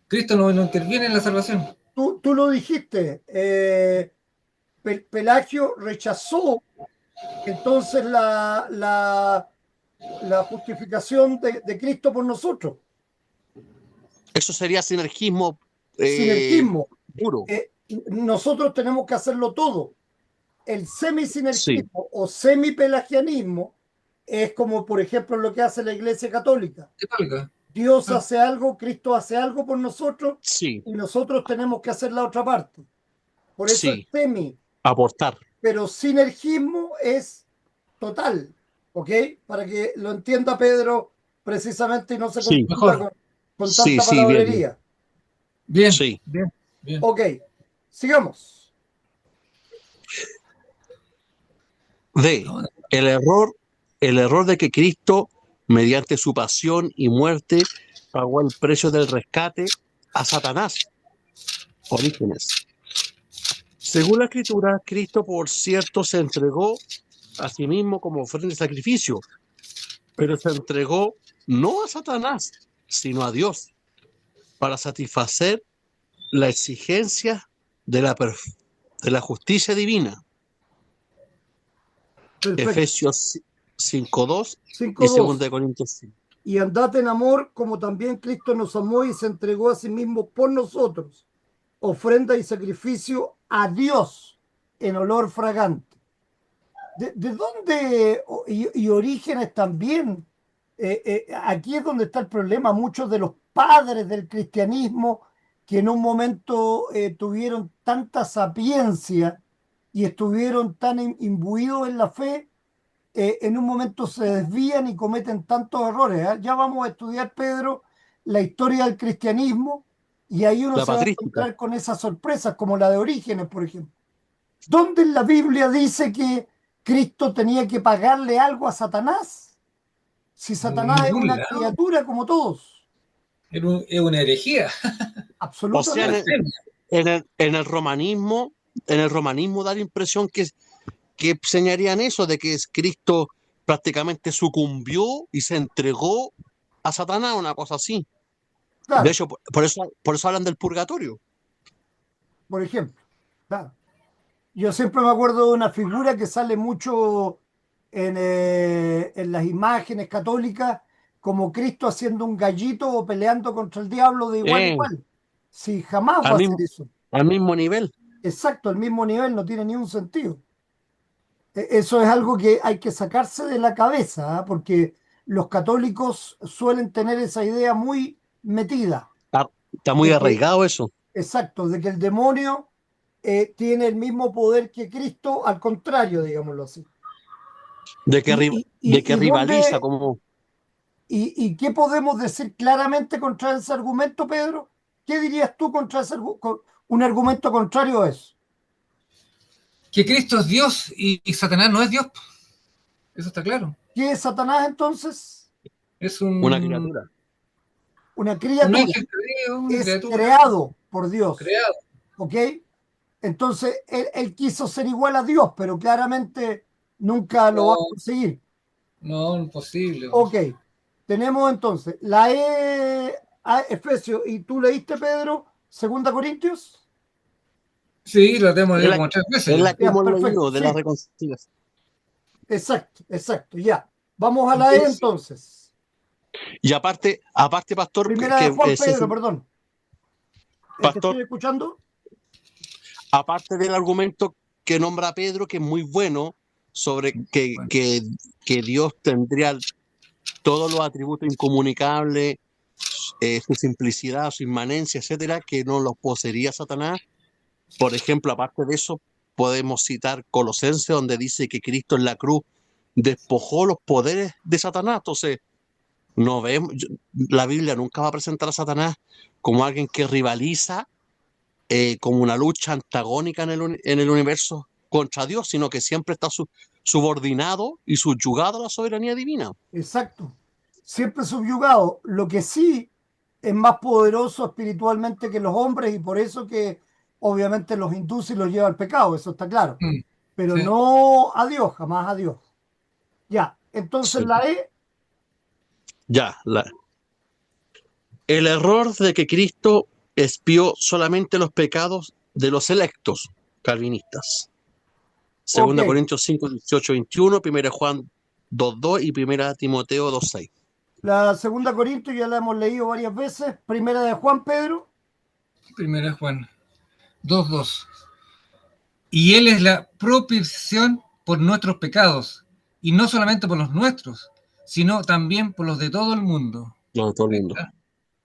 Cristo no interviene en la salvación. Tú lo dijiste. Pelagio rechazó entonces la justificación de Cristo por nosotros. eso sería sinergismo Sinergismo. puro. Nosotros tenemos que hacerlo todo. El Sí. semisinergismo o semipelagianismo es como, por ejemplo, lo que hace la Iglesia Católica. Católica. Dios Ah. hace algo, Cristo hace algo por nosotros Sí. y nosotros tenemos que hacer la otra parte. Por eso Sí, es semi, aportar. pero sinergismo es total, ¿ok? Para que lo entienda Pedro precisamente y no se Sí, confunda Mejor. con sí, tanta sí, bien, bien. palabrería. Bien, Sí. bien, bien. Ok, sigamos. D. No, El error de que Cristo, mediante su pasión y muerte, pagó el precio del rescate a Satanás. Orígenes. Según la Escritura, Cristo, por cierto, se entregó a sí mismo como ofrenda de sacrificio, pero se entregó no a Satanás, sino a Dios, para satisfacer la exigencia de de la justicia divina. Perfecto. Efesios 5:2 y 2 de 5:2. Corintios 5. Y andad en amor como también Cristo nos amó y se entregó a sí mismo por nosotros, ofrenda y sacrificio a Dios en olor fragante. ¿De dónde y orígenes también? Aquí es donde está el problema. Muchos de los padres del cristianismo que en un momento tuvieron tanta sapiencia y estuvieron tan imbuidos en la fe, en un momento se desvían y cometen tantos errores. ¿Eh? Ya vamos a estudiar, Pedro, la historia del cristianismo y ahí uno La se va a patrística. encontrar con esas sorpresas, como la de Orígenes, por ejemplo. ¿Dónde en la Biblia dice que Cristo tenía que pagarle algo a Satanás? Si en Satanás es ningún una lado. criatura como todos. Es una herejía. O sea, Absolutamente. en el romanismo da la impresión que señalarían eso, de que Cristo prácticamente sucumbió y se entregó a Satanás, una cosa así. De Claro, hecho, por eso hablan del purgatorio. por ejemplo. Claro. Yo siempre me acuerdo de una figura que sale mucho en las imágenes católicas, como Cristo haciendo un gallito o peleando contra el diablo de igual a Eh, igual. Si jamás va al a hacer mismo, eso. al mismo nivel. Exacto, al mismo nivel no tiene ni un sentido. Eso es algo que hay que sacarse de la cabeza, ¿ah? Porque los católicos suelen tener esa idea muy metida Está muy de que, arraigado eso. exacto, de que el demonio tiene el mismo poder que Cristo, al contrario, digámoslo así. De que, de que Y rivaliza dónde, como y qué podemos decir claramente contra ese argumento, Pedro? ¿Qué dirías tú contra un argumento contrario a eso? Que Cristo es Dios y Satanás no es Dios. Eso está claro. ¿Qué es Satanás entonces? Es una un, criatura. Una un criatura. ángel creado, una Es criatura creado por Dios. creado. ¿Ok? Entonces, él quiso ser igual a Dios, pero claramente nunca lo va a No, conseguir. no, imposible. Ok, tenemos entonces la a Efesios, y tú leíste, Pedro, Segunda Corintios. Sí, lo hemos Es leído la, como 3 veces es ya. la que Ya, hemos perfecto, leído de la sí, reconciliación. exacto, exacto, ya. Vamos a la E Es, entonces. Y aparte, pastor, Primera de Juan, sí, Pedro, sí, perdón. ¿Te pastor, estoy escuchando? aparte del argumento que nombra Pedro, que es muy bueno, sobre bueno, que Dios tendría todos los atributos incomunicables, su simplicidad, su inmanencia, etcétera, que no los poseería Satanás. Por ejemplo, aparte de eso, podemos citar Colosenses, donde dice que Cristo en la cruz despojó los poderes de Satanás. Entonces, no vemos, la Biblia nunca va a presentar a Satanás como alguien que rivaliza, como una lucha antagónica en el universo contra Dios, sino que siempre está subordinado y subyugado a la soberanía divina. Exacto. Siempre subyugado. Lo que sí es más poderoso espiritualmente que los hombres y por eso que obviamente los induce y los lleva al pecado, eso está claro. Pero sí. no a Dios, jamás a Dios. Ya, entonces Sí. la E, Ya, el error de que Cristo expió solamente los pecados de los electos calvinistas. ok. Segunda Corintios 5, 18, 21, 1 Juan 2:2 y 1 Timoteo 2:6. La segunda Corintios ya la hemos leído varias veces. Primera de Juan, Pedro. Primera Juan 2:2. Y Él es la propiciación por nuestros pecados, y no solamente por los nuestros, sino también por los de todo el mundo. No, todo el Ahí mundo.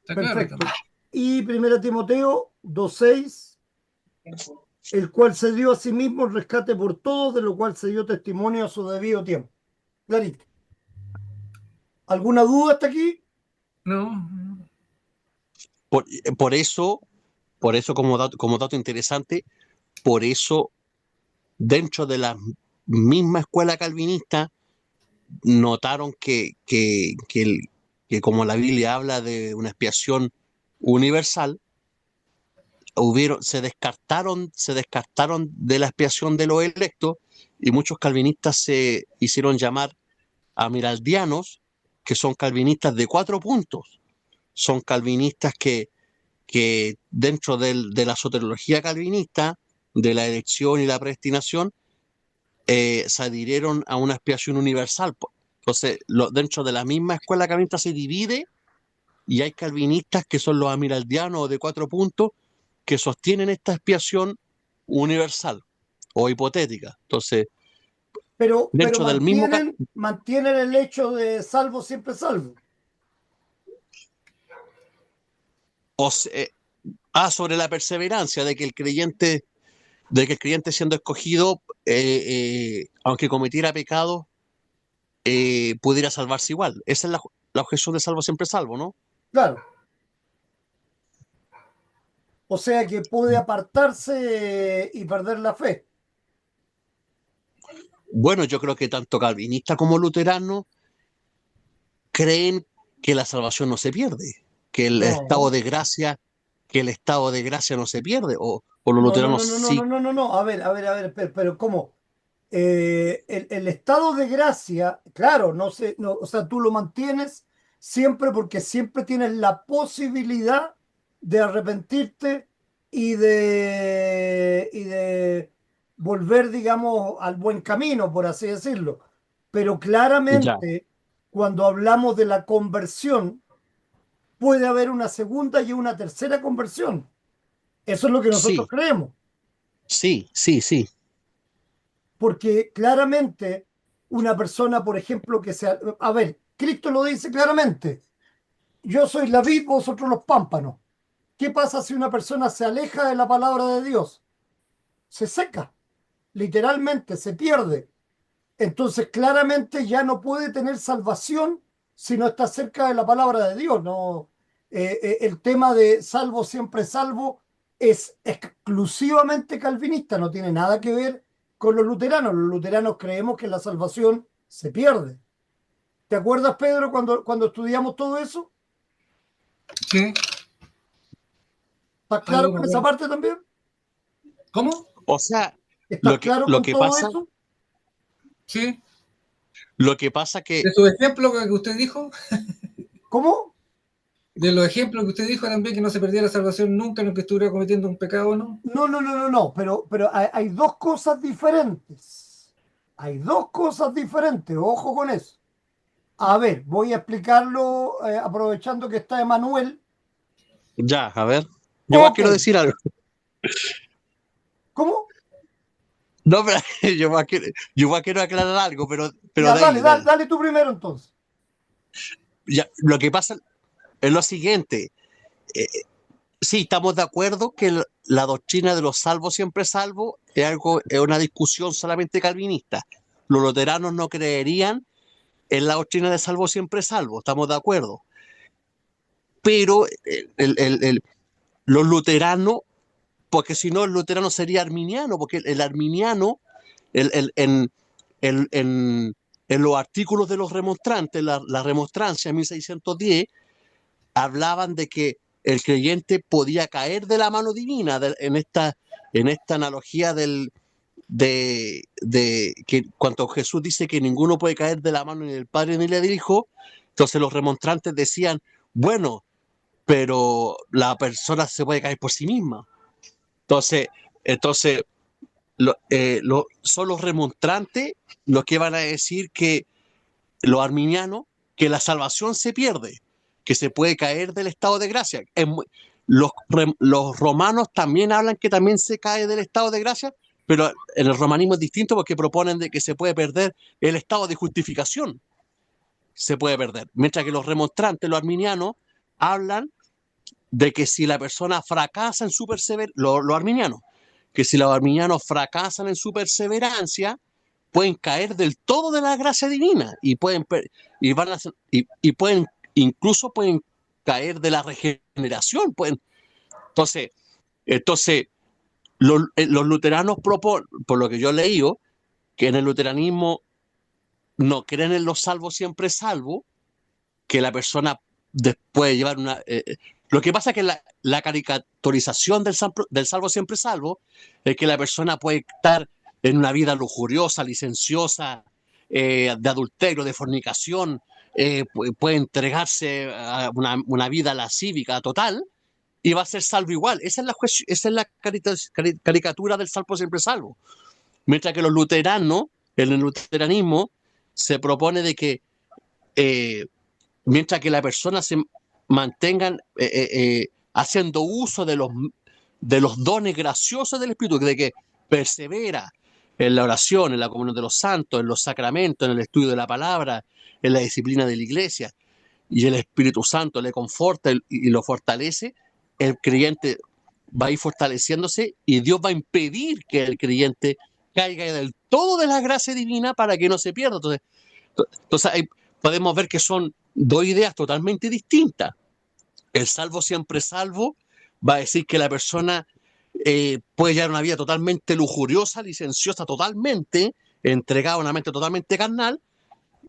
está claro también. Perfecto. Y primera Timoteo 2:6. el cual se dio a sí mismo el rescate por todos, de lo cual se dio testimonio a su debido tiempo. Clarito. ¿Alguna duda hasta aquí? No, Por, por eso, por eso como dato interesante, por eso dentro de la misma escuela calvinista notaron que como la Biblia habla de una expiación universal, se descartaron de la expiación de los electos y muchos calvinistas se hicieron llamar amiraldianos, que son calvinistas de 4 puntos. Son calvinistas que dentro de la soteriología calvinista, de la elección y la predestinación, se adhirieron a una expiación universal. Entonces, dentro de la misma escuela calvinista se divide y hay calvinistas que son los amiraldianos de 4 puntos que sostienen esta expiación universal o hipotética. Entonces, Pero dentro del mismo... mantienen el hecho de salvo siempre salvo. Sobre la perseverancia de que el creyente siendo escogido, aunque cometiera pecado, pudiera salvarse igual. Esa es la objeción de salvo siempre salvo, ¿no? Claro. O sea que puede apartarse y perder la fe. Bueno, yo creo que tanto calvinista como luterano creen que la salvación no se pierde, que No, que el estado de gracia no se pierde, o los no, no, luteranos no, no, no, no, sí. no, no, no. A ver, pero ¿cómo? El estado de gracia, claro, no sé, no, o sea, tú lo mantienes siempre porque siempre tienes la posibilidad de arrepentirte y de volver, digamos, al buen camino, por así decirlo. Pero Ya, claramente, cuando hablamos de la conversión, puede haber una segunda y una tercera conversión. Eso es lo que nosotros sí, creemos. sí, sí, sí, Porque claramente una persona, por ejemplo, que sea, a ver, Cristo lo dice claramente, yo soy la vid, vosotros los pámpanos. ¿Qué pasa si una persona se aleja de la palabra de Dios? Se seca, literalmente, se pierde. Entonces, claramente ya no puede tener salvación si no está cerca de la palabra de Dios. No, el tema de salvo siempre salvo es exclusivamente calvinista, no tiene nada que ver con los luteranos. Los luteranos creemos que la salvación se pierde. ¿Te acuerdas, Pedro, cuando estudiamos todo eso? sí, ¿Estás claro algo me con esa acuerdo. parte también? ¿Cómo? o sea, ¿Estás claro lo con que todo pasa, eso? Sí, lo que pasa que, de su ejemplo que usted dijo, ¿Cómo? de los ejemplos que usted dijo también, que no se perdía la salvación nunca, no que estuviera cometiendo un pecado, ¿no? No, no, no, no, no, pero hay dos cosas diferentes. Hay dos cosas diferentes, ojo con eso. A ver, voy a explicarlo aprovechando que está Emanuel. ya, a ver, yo más Ok, quiero decir algo. ¿cómo? No, pero yo más quiero aclarar algo, pero Ya, dale, dale. dale tú primero entonces. Ya, lo que pasa es lo siguiente. eh, sí, estamos de acuerdo que la doctrina de los salvos siempre salvo es una discusión solamente calvinista. Los luteranos no creerían en la doctrina de salvo siempre salvo, estamos de acuerdo. Pero los luteranos, porque si no el luterano sería arminiano, porque el arminiano el, el- en, en los artículos de los remonstrantes, la remonstrancia en 1610, hablaban de que el creyente podía caer de la mano divina en esta analogía de que cuando Jesús dice que ninguno puede caer de la mano ni del Padre ni del Hijo, entonces los remonstrantes decían, bueno, pero la persona se puede caer por sí misma. Entonces, entonces son los remonstrantes los que van a decir que los arminianos, que la salvación se pierde, que se puede caer del estado de gracia. Los romanos también hablan que también se cae del estado de gracia, pero en el romanismo es distinto porque proponen de que se puede perder el estado de justificación, se puede perder. Mientras que los remonstrantes, los arminianos, hablan de que si la persona fracasa en su perseverancia, los arminianos, que si los arminianos fracasan en su perseverancia, pueden caer del todo de la gracia divina y pueden incluso pueden caer de la regeneración. Entonces, entonces los luteranos proponen, por lo que yo he leído, que en el luteranismo no creen en los salvos siempre salvos, que la persona puede llevar una... lo que pasa es que la caricaturización del salvo siempre salvo es que la persona puede estar en una vida lujuriosa, licenciosa, de adulterio, de fornicación, puede entregarse a una vida lascívica total y va a ser salvo igual. Esa es la caricatura del salvo siempre salvo. Mientras que los luteranos, en el luteranismo, se propone de que mientras que la persona se mantengan haciendo uso de los dones graciosos del Espíritu, de que persevera en la oración, en la comunión de los santos, en los sacramentos, en el estudio de la palabra, en la disciplina de la iglesia, y el Espíritu Santo le conforta y lo fortalece, el creyente va a ir fortaleciéndose y Dios va a impedir que el creyente caiga del todo de la gracia divina para que no se pierda. Entonces podemos ver que son dos ideas totalmente distintas. El salvo siempre salvo va a decir que la persona puede llevar una vida totalmente lujuriosa, licenciosa totalmente, entregada a una mente totalmente carnal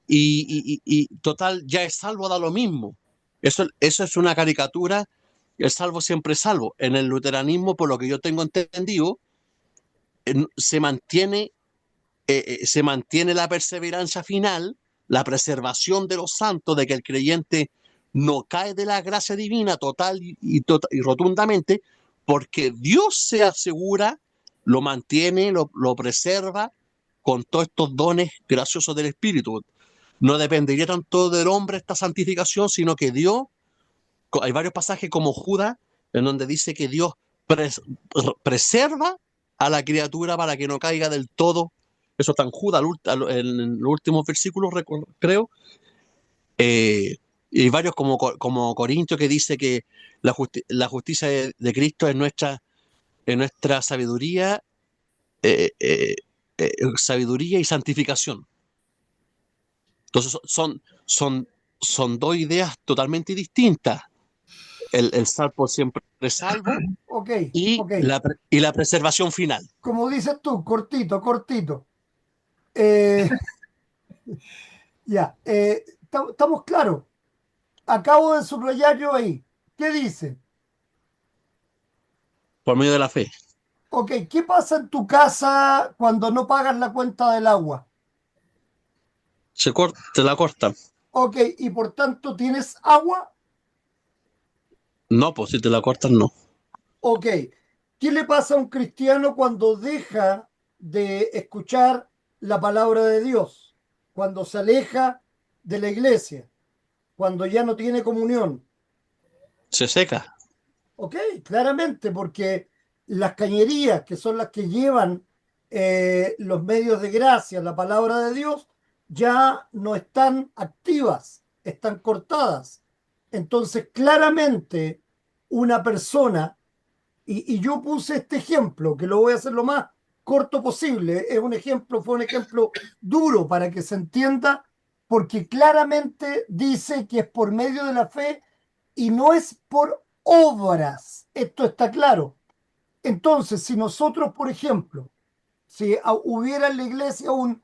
y total ya es salvo, da lo mismo. Eso es una caricatura, el salvo siempre salvo. En el luteranismo, por lo que yo tengo entendido, se mantiene la perseverancia final, la preservación de los santos, de que el creyente no cae de la gracia divina total y rotundamente, porque Dios se asegura, lo mantiene, lo preserva con todos estos dones graciosos del Espíritu. No dependería tanto del hombre esta santificación, sino que Dios, hay varios pasajes como Judas, en donde dice que Dios preserva a la criatura para que no caiga del todo. Eso está en Judas, en los últimos versículos, creo. Y varios como Corintios, que dice que la justicia de Cristo es nuestra sabiduría, sabiduría y santificación. Entonces son dos ideas totalmente distintas. El salvo siempre salvo Ok, y ok. la preservación final. Como dices tú, cortito, cortito. Eh, ya, estamos claros. Acabo de subrayar yo ahí. ¿Qué dice? Por medio de la fe. Ok, ¿qué pasa en tu casa cuando no pagas la cuenta del agua? Se la cortan. Ok, y por tanto tienes agua. No, pues si te la cortan, no. Ok, ¿qué le pasa a un cristiano cuando deja de escuchar la palabra de Dios? Cuando se aleja de la iglesia, cuando ya no tiene comunión. Se seca. Ok, claramente, porque las cañerías, que son las que llevan los medios de gracia, la palabra de Dios, ya no están activas, están cortadas. Entonces, claramente, una persona, y yo puse este ejemplo, que lo voy a hacer lo más corto posible, es un ejemplo, fue un ejemplo duro para que se entienda, porque claramente dice que es por medio de la fe y no es por obras. Esto está claro. Entonces, si nosotros, por ejemplo, si hubiera en la iglesia un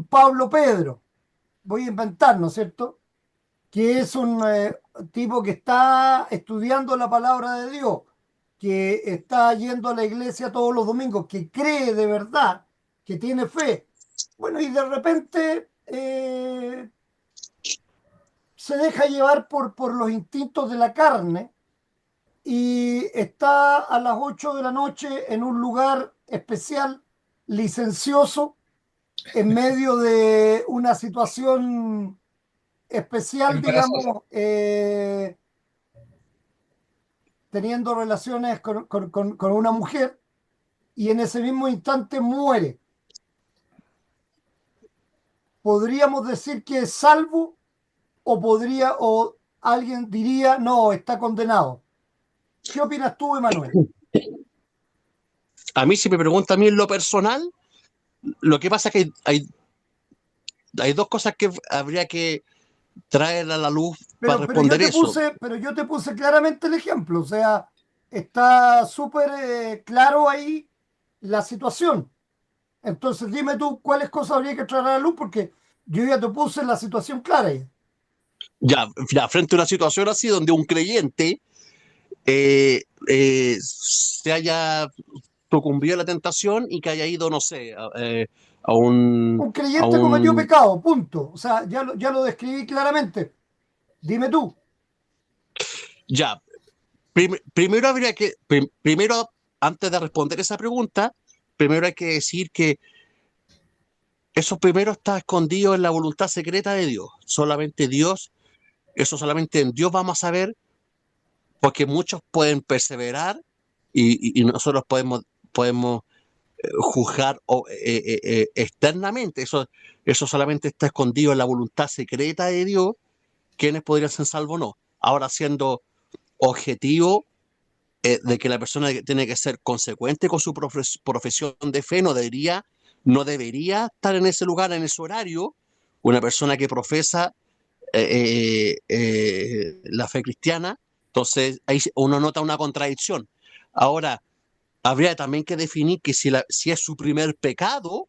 Pablo Pedro, voy a inventar, ¿no es cierto? Que es un tipo que está estudiando la palabra de Dios, que está yendo a la iglesia todos los domingos, que cree de verdad, que tiene fe. Bueno, y de repente se deja llevar por los instintos de la carne y está a las 8 de la noche en un lugar especial, licencioso, en medio de una situación especial, Embarazoso. digamos, teniendo relaciones con una mujer y en ese mismo instante muere. ¿Podríamos decir que es salvo o alguien diría, no, está condenado? ¿Qué opinas tú, Emanuel? A mí, si me pregunta a mí en lo personal, lo que pasa es que hay dos cosas que habría que traer a la luz para responder eso. Pero yo te puse claramente el ejemplo, o sea, está súper claro ahí la situación. Entonces dime tú cuáles cosas habría que traer a la luz, porque yo ya te puse la situación clara ahí. Ya, frente a una situación así donde un creyente se haya sucumbido a la tentación y que haya ido, no sé, a un, Un a creyente cometió un, pecado, punto. O sea, ya lo describí claramente. Dime tú. ya, primero habría que, primero, antes de responder esa pregunta, primero hay que decir que eso primero está escondido en la voluntad secreta de Dios. Solamente Dios, eso solamente en Dios vamos a saber, porque muchos pueden perseverar y nosotros podemos juzgar externamente. Eso solamente está escondido en la voluntad secreta de Dios, quiénes podrían ser salvos o no. Ahora, siendo objetivo de que la persona tiene que ser consecuente con su profesión de fe, no debería estar en ese lugar, en ese horario, una persona que profesa la fe cristiana. Entonces, ahí uno nota una contradicción. Ahora, habría también que definir que si es su primer pecado,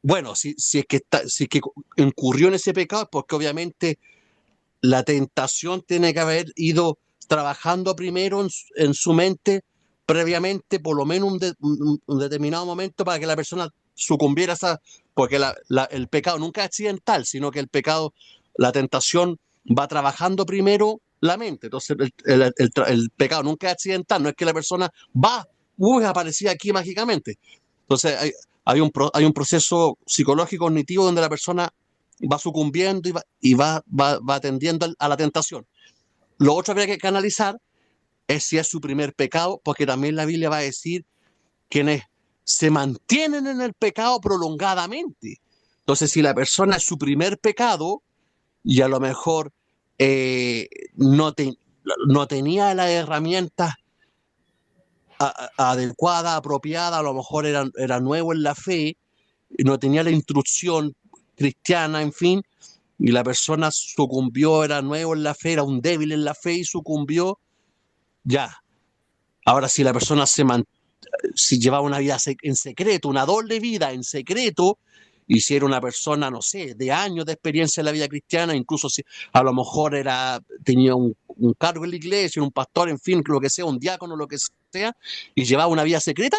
bueno, si es que incurrió en ese pecado, es porque obviamente la tentación tiene que haber ido trabajando primero en su mente previamente, por lo menos un determinado momento para que la persona sucumbiera a esa, porque el pecado nunca es accidental, sino que el pecado, la tentación va trabajando primero la mente. Entonces el pecado nunca es accidental, no es que la persona va, uy, aparecía aquí mágicamente. Entonces hay un proceso psicológico cognitivo donde la persona va sucumbiendo y va atendiendo a la tentación. Lo otro que habría que analizar es si es su primer pecado, porque también la Biblia va a decir quienes se mantienen en el pecado prolongadamente. Entonces, si la persona es su primer pecado y a lo mejor eh, no, te, no tenía las herramientas adecuadas, apropiadas, a lo mejor era nuevo en la fe, no tenía la instrucción cristiana, en fin, y la persona sucumbió, era nuevo en la fe, era un débil en la fe y sucumbió, ya. Ahora, si la persona si llevaba una vida en secreto, una doble vida en secreto, y si era una persona, no sé, de años de experiencia en la vida cristiana, incluso si a lo mejor tenía un cargo en la iglesia, un pastor, en fin, lo que sea, un diácono, lo que sea, y llevaba una vida secreta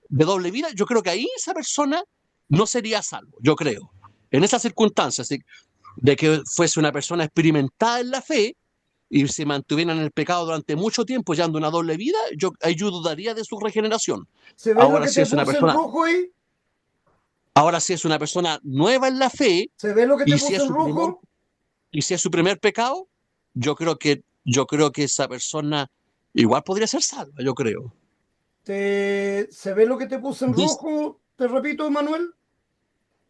de doble vida, yo creo que ahí esa persona no sería salvo, yo creo. En esas circunstancias, de que fuese una persona experimentada en la fe y se mantuviera en el pecado durante mucho tiempo, llevando una doble vida, yo dudaría de su regeneración. ¿Se ve lo Ahora que si te es una puse en persona, rojo ahí? ahora si es una persona nueva en la fe ¿Se ve lo que te y si puse es en su primer rojo? y si es su primer pecado, yo creo que esa persona igual podría ser salva, yo creo. ¿Se ve lo que te puse en Dice, rojo? Te repito, Manuel.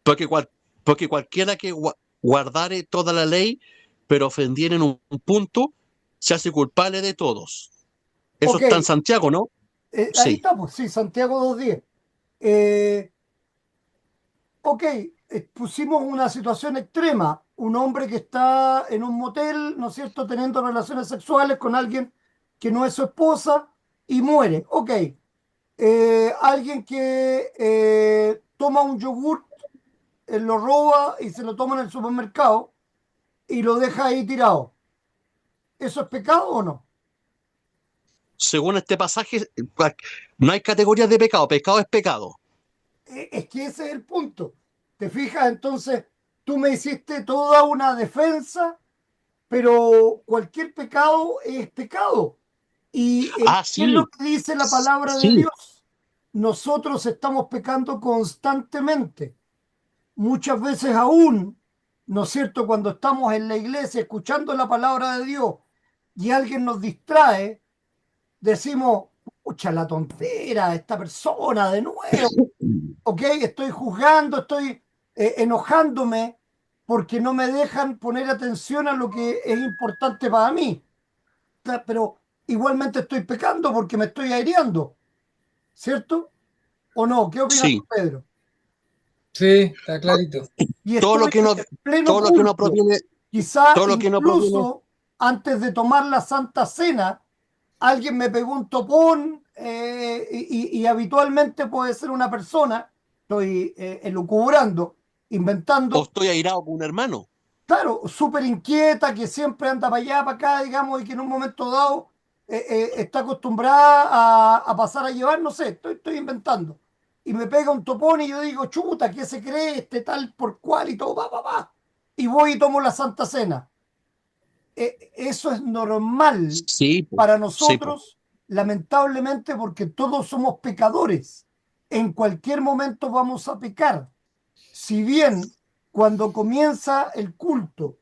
porque, porque cualquiera que guardare toda la ley, pero ofendiera en un punto, se hace culpable de todos. Eso Ok, está en Santiago, ¿no? ahí Sí. está, pues sí, Santiago 2:10. Eh, ok, pusimos una situación extrema, un hombre que está en un motel, ¿no es cierto?, teniendo relaciones sexuales con alguien que no es su esposa y muere. Ok, alguien que toma un yogur, lo roba y se lo toma en el supermercado y lo deja ahí tirado. ¿Eso es pecado o no? Según este pasaje, no hay categorías de pecado. Pecado es pecado. Es que ese es el punto. ¿Te fijas? Entonces, tú me hiciste toda una defensa, pero cualquier pecado es pecado. ¿Y Ah, qué es lo sí, que dice la palabra de sí. Dios? Nosotros estamos pecando constantemente, muchas veces aún, ¿no es cierto? Cuando estamos en la iglesia escuchando la palabra de Dios y alguien nos distrae, decimos, pucha, la tontera, esta persona de nuevo, ok, estoy juzgando, estoy enojándome porque no me dejan poner atención a lo que es importante para mí. Pero igualmente estoy pecando porque me estoy aireando, ¿cierto? ¿O no? ¿Qué opinas tú, Sí. Pedro? Sí, está clarito. Y Todo lo estoy que no, en pleno todo lo que no culto. proviene, Quizá todo lo que no proviene, incluso antes de tomar la Santa Cena, alguien me pegó un topón y habitualmente puede ser una persona, estoy elucubrando, o inventando, estoy airado con un hermano. claro, súper inquieta, que siempre anda para allá, para acá, digamos, y que en un momento dado está acostumbrada a pasar a llevar, no sé, estoy inventando. Y me pega un topón y yo digo, chuta, ¿qué se cree este tal por cual? Y todo, va. Y voy y tomo la Santa Cena. Eso es normal Sí, po, para sí, po. nosotros, lamentablemente, porque todos somos pecadores. En cualquier momento vamos a pecar. Si bien cuando comienza el culto,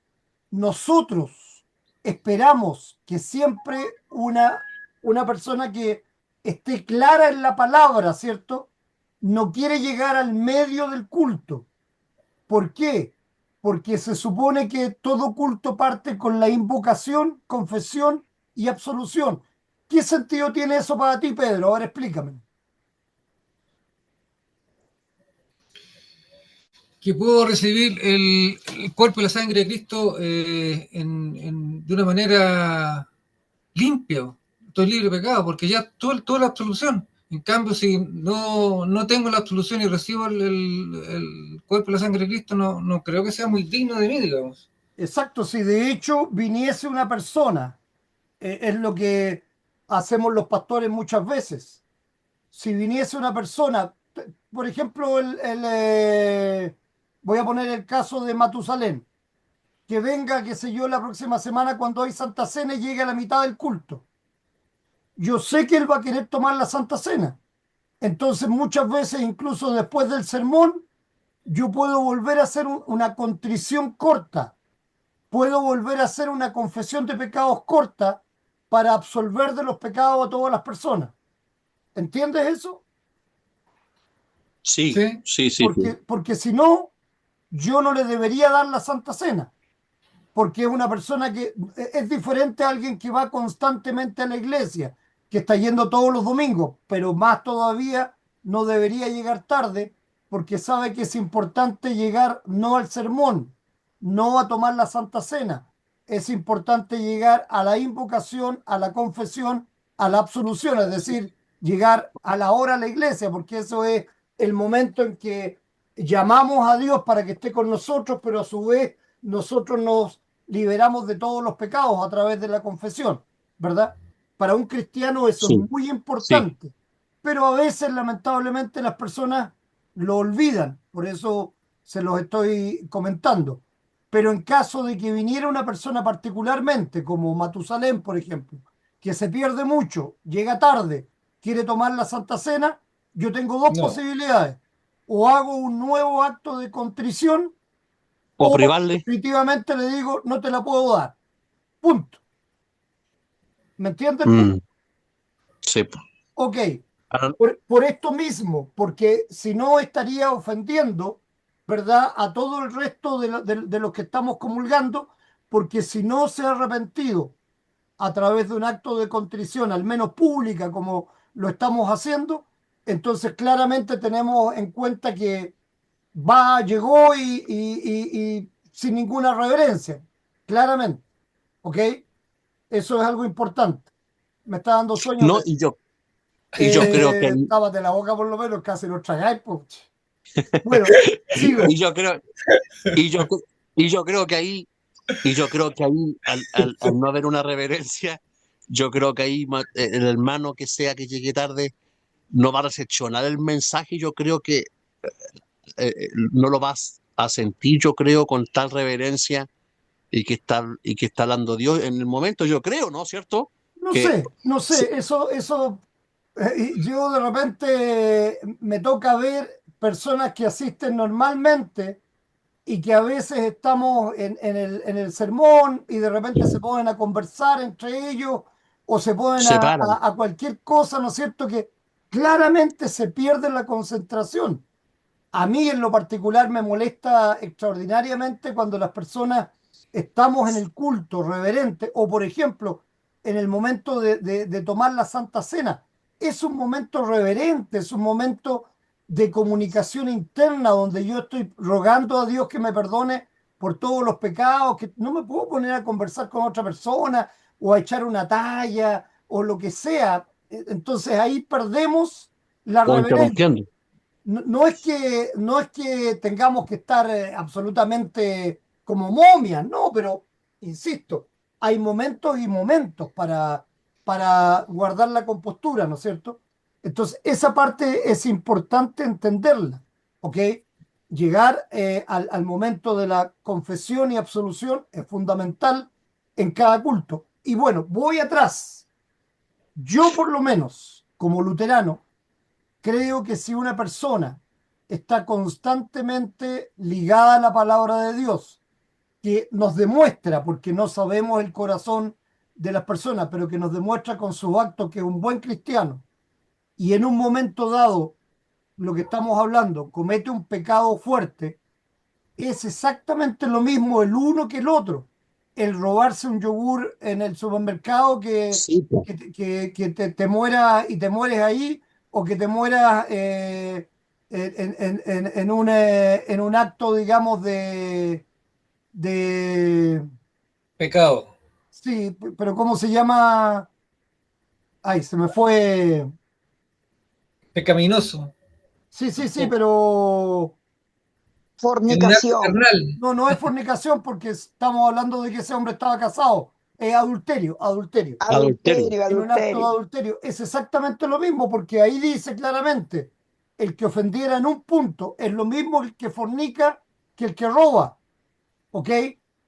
nosotros esperamos que siempre una persona que esté clara en la palabra, ¿cierto? No quiere llegar al medio del culto. ¿Por qué? Porque se supone que todo culto parte con la invocación, confesión y absolución. ¿Qué sentido tiene eso para ti, Pedro? Ahora explícame. Que puedo recibir el cuerpo y la sangre de Cristo de una manera limpia. Estoy libre de pecado porque ya toda la absolución. En cambio, si no tengo la absolución y recibo el cuerpo y la sangre de Cristo, no creo que sea muy digno de mí, digamos. Exacto, si de hecho viniese una persona, es lo que hacemos los pastores muchas veces. Si viniese una persona, por ejemplo, voy a poner el caso de Matusalén, que venga, qué sé yo, la próxima semana cuando hay Santa Cena y llegue a la mitad del culto. Yo sé que él va a querer tomar la Santa Cena. Entonces, muchas veces, incluso después del sermón, yo puedo volver a hacer una contrición corta, puedo volver a hacer una confesión de pecados corta para absolver de los pecados a todas las personas. ¿Entiendes eso? Sí, ¿Sí? sí, sí, sí. Porque si no, yo no le debería dar la Santa Cena, porque es una persona que es diferente a alguien que va constantemente a la iglesia, que está yendo todos los domingos, pero más todavía no debería llegar tarde, porque sabe que es importante llegar no al sermón, no a tomar la Santa Cena. Es importante llegar a la invocación, a la confesión, a la absolución, es decir, llegar a la hora a la iglesia, porque eso es el momento en que llamamos a Dios para que esté con nosotros, pero a su vez nosotros nos liberamos de todos los pecados a través de la confesión, ¿verdad? Para un cristiano eso es Sí, muy sí. importante, pero a veces lamentablemente las personas lo olvidan, por eso se los estoy comentando. Pero en caso de que viniera una persona particularmente, como Matusalén, por ejemplo, que se pierde mucho, llega tarde, quiere tomar la Santa Cena, yo tengo dos No. posibilidades. O hago un nuevo acto de contrición O o privarle. definitivamente le digo, no te la puedo dar. Punto. ¿Me entiende el punto? Mm, sí, po. Ok. Ahora, Por esto mismo, porque si no estaría ofendiendo, ¿verdad?, a todo el resto de los que estamos comulgando, porque si no se ha arrepentido a través de un acto de contrición, al menos pública, como lo estamos haciendo, entonces claramente tenemos en cuenta que llegó y sin ninguna reverencia, claramente, ¿ok? Eso es algo importante. Me está dando sueño, no, Pedro. y yo creo que ahí, Tápate la boca por lo menos, casi no tragáis, pues. Bueno, y sigo. yo creo, y yo, y yo creo que ahí, y yo creo que ahí, al no haber una reverencia, yo creo que ahí el hermano que sea que llegue tarde no va a recepcionar el mensaje. Yo creo que no lo vas a sentir, yo creo, con tal reverencia y que está hablando Dios en el momento, yo creo, ¿no? ¿Cierto? No Que sé, no sí, sé, eso, yo de repente me toca ver personas que asisten normalmente y que a veces estamos en el sermón y de repente se ponen a conversar entre ellos o se ponen se paran. a cualquier cosa, ¿no es cierto?, que claramente se pierde la concentración. A mí en lo particular me molesta extraordinariamente cuando las personas estamos en el culto reverente o, por ejemplo, en el momento de tomar la Santa Cena. Es un momento reverente, es un momento de comunicación interna donde yo estoy rogando a Dios que me perdone por todos los pecados, que no me puedo poner a conversar con otra persona o a echar una talla o lo que sea. Entonces ahí perdemos la O reverencia. interrumpiendo. No es que tengamos que estar absolutamente como momias, no, pero insisto, hay momentos y momentos para guardar la compostura, ¿no es cierto? Entonces, esa parte es importante entenderla, ¿ok? Llegar al momento de la confesión y absolución es fundamental en cada culto. Y bueno, voy atrás. Yo por lo menos, como luterano, creo que si una persona está constantemente ligada a la palabra de Dios, que nos demuestra, porque no sabemos el corazón de las personas, pero que nos demuestra con sus actos que es un buen cristiano, y en un momento dado, lo que estamos hablando, comete un pecado fuerte, es exactamente lo mismo el uno que el otro. El robarse un yogur en el supermercado Sí, po. que te muera y te mueres ahí, o que te mueras en un acto, digamos, de... Pecado. Sí, pero ¿cómo se llama? Ay, se me fue. Pecaminoso. Sí, sí, sí, Tampoco. pero En un acto Fornicación, carnal. no, no es fornicación porque estamos hablando de que ese hombre estaba casado. Es adulterio, adulterio. Adulterio. adulterio, En un acto de adulterio. adulterio es exactamente lo mismo, porque ahí dice claramente, el que ofendiera en un punto es lo mismo el que fornica que el que roba, ¿ok?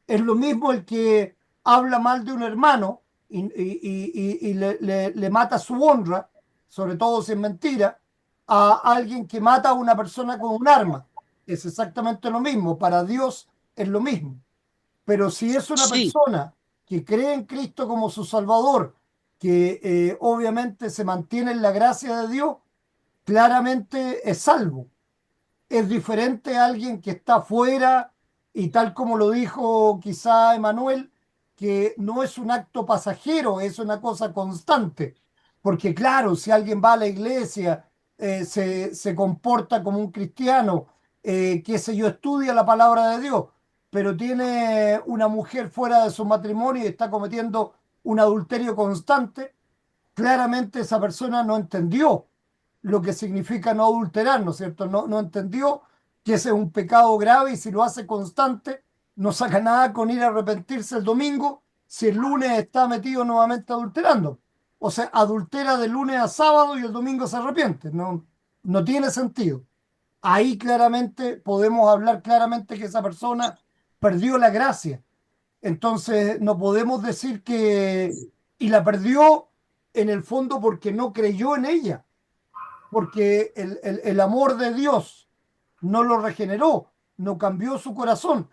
Es lo mismo el que habla mal de un hermano y le mata su honra, sobre todo si es mentira, a alguien que mata a una persona con un arma. Es exactamente lo mismo, para Dios es lo mismo. Pero si es una Sí, persona que cree en Cristo como su Salvador, que obviamente se mantiene en la gracia de Dios, claramente es salvo. Es diferente a alguien que está afuera y tal como lo dijo quizá Emanuel, que no es un acto pasajero, es una cosa constante. Porque claro, si alguien va a la iglesia, se comporta como un cristiano, qué sé yo, estudia la palabra de Dios, pero tiene una mujer fuera de su matrimonio y está cometiendo un adulterio constante, claramente esa persona no entendió lo que significa no adulterar, ¿no es cierto? No entendió que ese es un pecado grave y si lo hace constante, no saca nada con ir a arrepentirse el domingo si el lunes está metido nuevamente adulterando. O sea, adultera de lunes a sábado y el domingo se arrepiente. No, no tiene sentido. Ahí claramente podemos hablar claramente que esa persona perdió la gracia. Entonces, no podemos decir que... Y la perdió en el fondo porque no creyó en ella, porque el amor de Dios no lo regeneró, no cambió su corazón.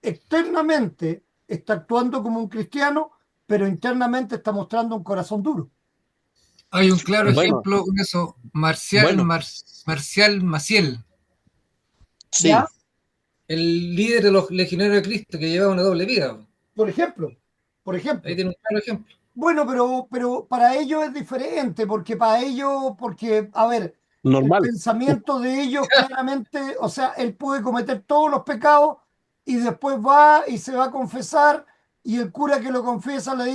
Externamente está actuando como un cristiano, pero internamente está mostrando un corazón duro. Hay un claro bueno, ejemplo con eso. bueno, Marcial Maciel, sí. ¿Ya? el líder de los legionarios de Cristo que llevaba una doble vida. Por ejemplo, por Ahí ejemplo. tiene un claro ejemplo. Bueno, pero para ellos es diferente, porque para ellos, porque, a ver, el Normal. pensamiento de ellos claramente, o sea, él puede cometer todos los pecados y después va y se va a confesar y el cura que lo confiesa le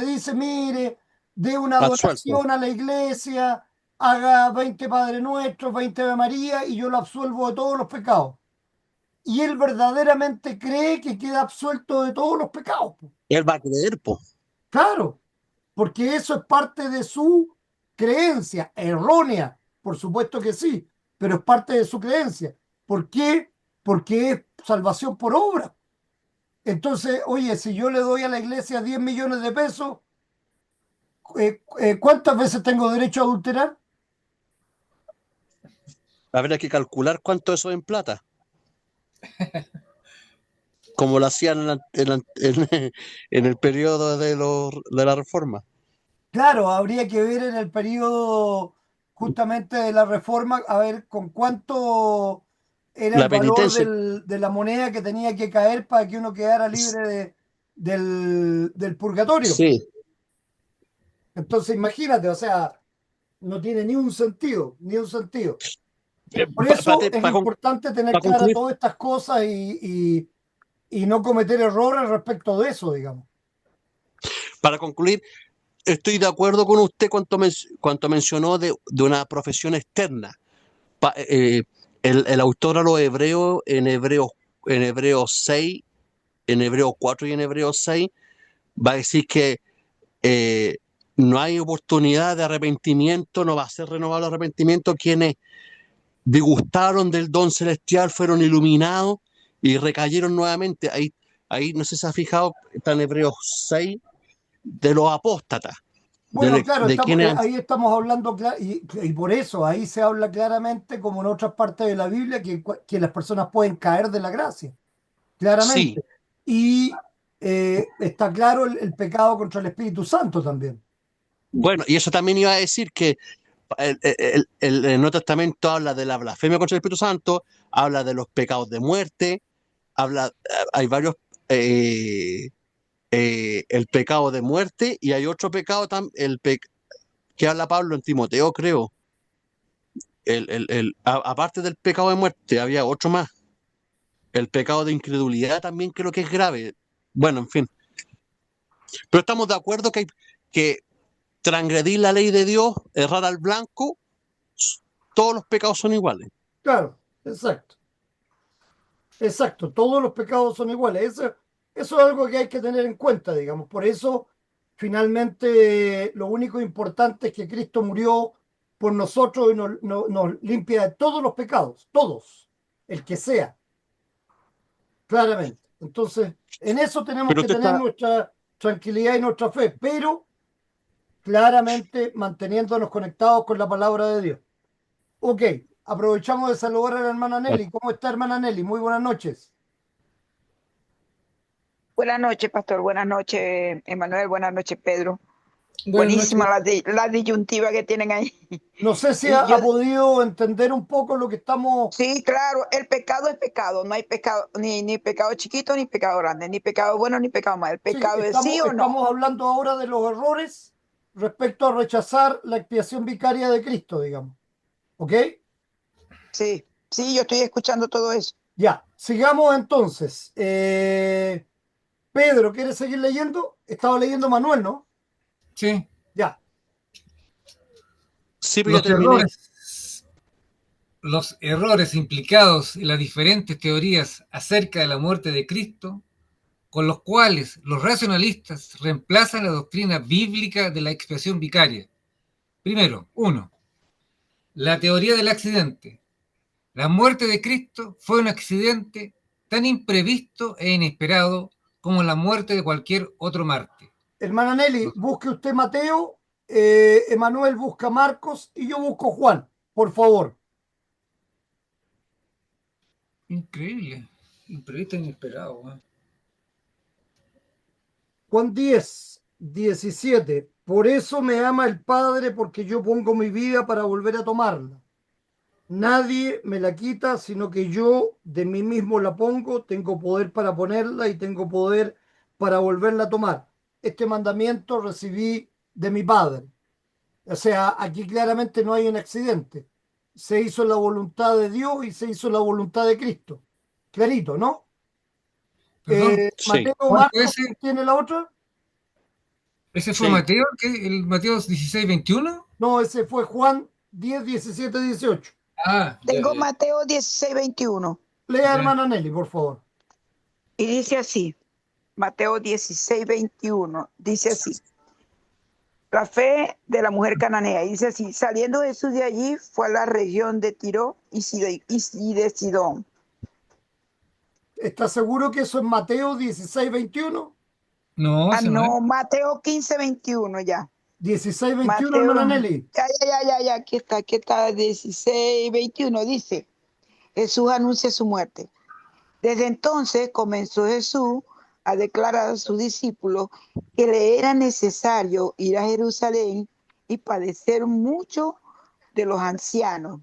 dice, mire, dé una Absuelto. donación a la iglesia, haga 20 Padre Nuestros, 20 Ave María y yo lo absuelvo de todos los pecados. Y él verdaderamente cree que queda absuelto de todos los pecados, po. Él va a creer, po. Claro, porque eso es parte de su creencia, errónea, por supuesto que sí, pero es parte de su creencia. ¿Por qué? Porque es salvación por obra. Entonces, oye, si yo le doy a la iglesia 10 millones de pesos, ¿cuántas veces tengo derecho a adulterar? Habría que calcular cuánto eso es en plata, como lo hacían en el periodo de la reforma. Claro, habría que ver en el periodo justamente de la reforma, a ver con cuánto era el La valor penitencia, de la moneda que tenía que caer para que uno quedara libre del purgatorio. sí. Entonces, imagínate, o sea, no tiene ni un sentido, ni un sentido. Por eso es Para importante tener claras concluir, todas estas cosas y no cometer errores respecto de eso, digamos. para concluir, estoy de acuerdo con usted cuanto mencionó de una profesión externa. Pa- eh, el autor a los hebreos en Hebreos 6, en Hebreos 4 y en Hebreos 6 va a decir que eh, no hay oportunidad de arrepentimiento, no va a ser renovado el arrepentimiento. Quienes disgustaron del don celestial fueron iluminados y recayeron nuevamente. Ahí no sé si se ha fijado, está en Hebreos 6, de los apóstatas, Bueno, claro, de quienes han... ahí estamos hablando, y por eso ahí se habla claramente, como en otras partes de la Biblia, que las personas pueden caer de la gracia, Sí, claramente. Y está claro el pecado contra el Espíritu Santo también. bueno, y eso también iba a decir que el Nuevo Testamento habla de la blasfemia contra el Espíritu Santo, habla de los pecados de muerte, hay varios, eh, el pecado de muerte y hay otro pecado que habla Pablo en Timoteo, creo. Aparte del pecado de muerte, había otro más. El pecado de incredulidad también creo que es grave. Bueno, en fin. Pero estamos de acuerdo que transgredir la ley de Dios, errar al blanco, todos los pecados son iguales. Claro, exacto, exacto. Todos los pecados son iguales. Eso es algo que hay que tener en cuenta, digamos. Por eso, finalmente, lo único importante es que Cristo murió por nosotros y nos limpia de todos los pecados, todos, el que sea. Claramente. Entonces, en eso tenemos Pero que usted tener está, nuestra tranquilidad y nuestra fe, pero claramente manteniéndonos conectados con la palabra de Dios. Ok, aprovechamos de saludar a la hermana Nelly. ¿Cómo está, hermana Nelly? Muy buenas noches. Buenas noches, pastor. Buenas noches, Emanuel. Buenas noches, Pedro. Buenas Buenísima noches. la disyuntiva que tienen ahí. No sé si Y yo, ha podido entender un poco lo que estamos... sí, claro, el pecado es pecado. No hay pecado, ni pecado chiquito, ni pecado grande, ni pecado bueno, ni pecado malo. El Sí, pecado es sí o no. estamos hablando ahora de los errores respecto a rechazar la expiación vicaria de Cristo, digamos. ¿Ok? Sí, sí, yo estoy escuchando todo eso. Ya, sigamos entonces. Pedro, ¿quieres seguir leyendo? Estaba leyendo Manuel, ¿no? Sí. Ya, sí, pero ya Los terminé. errores, los errores implicados en las diferentes teorías acerca de la muerte de Cristo, con los cuales los racionalistas reemplazan la doctrina bíblica de la expiación vicaria. Primero, 1. La teoría del accidente. La muerte de Cristo fue un accidente tan imprevisto e inesperado como la muerte de cualquier otro mártir. hermana Nelly, busque usted Mateo, Emanuel busca Marcos y yo busco Juan, por favor. Increíble, imprevisto e inesperado. ¿Eh? Juan 10, 17. Por eso me ama el Padre, porque yo pongo mi vida para volver a tomarla. Nadie me la quita, sino que yo de mí mismo la pongo, tengo poder para ponerla y tengo poder para volverla a tomar. Este mandamiento recibí de mi Padre. O sea, aquí claramente no hay un accidente. Se hizo la voluntad de Dios y se hizo la voluntad de Cristo. Clarito, ¿no? Perdón, Sí. Mateo, ¿cuál fue Marcos, ese? ¿quién tiene la otra? ¿Ese fue Sí. Mateo? ¿Qué? ¿El Mateo 16:21? No, ese fue Juan 10, 17, 18. Ah, ya, Tengo ya, Mateo 16:21 Lea, ya. hermana Nelly, por favor. y dice así, Mateo 16:21, dice así. La fe de la mujer cananea. Dice así, saliendo Jesús de allí, fue a la región de Tiro y de Sidón. ¿Está seguro que eso es Mateo 16, 21? No, Ah, ese no es. no, Mateo 15:21 ya. 16, 21, Mateo, hermana Nelly. ya, aquí está, 16:21, dice, Jesús anuncia su muerte. Desde entonces comenzó Jesús a declarar a sus discípulos que le era necesario ir a Jerusalén y padecer mucho de los ancianos,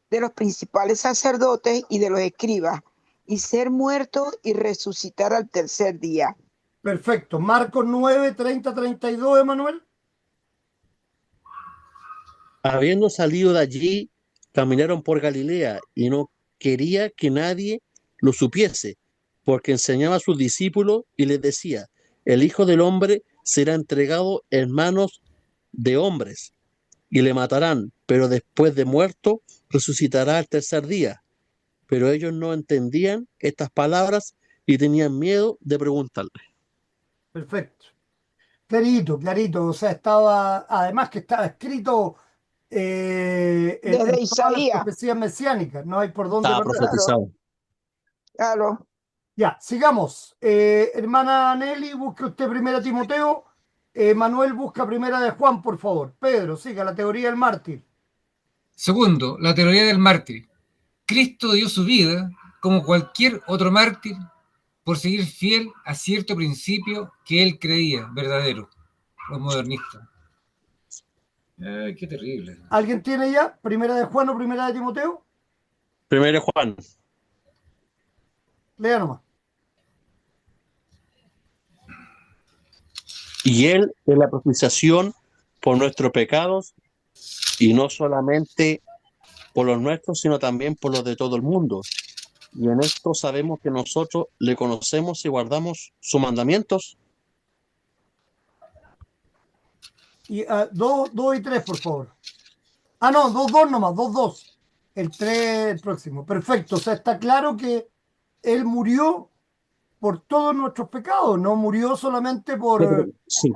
de los principales sacerdotes y de los escribas, y ser muerto y resucitar al tercer día. Perfecto. Marcos 9, 30, 32, Emanuel. Habiendo salido de allí, caminaron por Galilea y no quería que nadie lo supiese, porque enseñaba a sus discípulos y les decía, el Hijo del Hombre será entregado en manos de hombres y le matarán, pero después de muerto resucitará al tercer día. Pero ellos no entendían estas palabras y tenían miedo de preguntarle. Perfecto. Clarito, clarito. O sea, estaba, además que estaba escrito en Desde todas las Isaías. profecías mesiánicas. No hay por dónde Estaba perder. profetizado. Claro. Ya, sigamos. Hermana Nelly, busque usted primera Timoteo. Manuel busca primera de Juan, por favor. Pedro, siga la teoría del mártir. Segundo, la teoría del mártir. Cristo dio su vida, como cualquier otro mártir, por seguir fiel a cierto principio que él creía verdadero. Los modernistas. Ay, qué terrible. ¿Alguien tiene ya primera de Juan o primera de Timoteo? Primero Juan. Lea nomás. Y él es la propiciación por nuestros pecados, y no solamente por los nuestros, sino también por los de todo el mundo. Y en esto sabemos que nosotros le conocemos y guardamos sus mandamientos. Y dos y tres, por favor. Ah, no, dos nomás, dos. El tres, el próximo. Perfecto. O sea, está claro que él murió por todos nuestros pecados, no murió solamente Sí,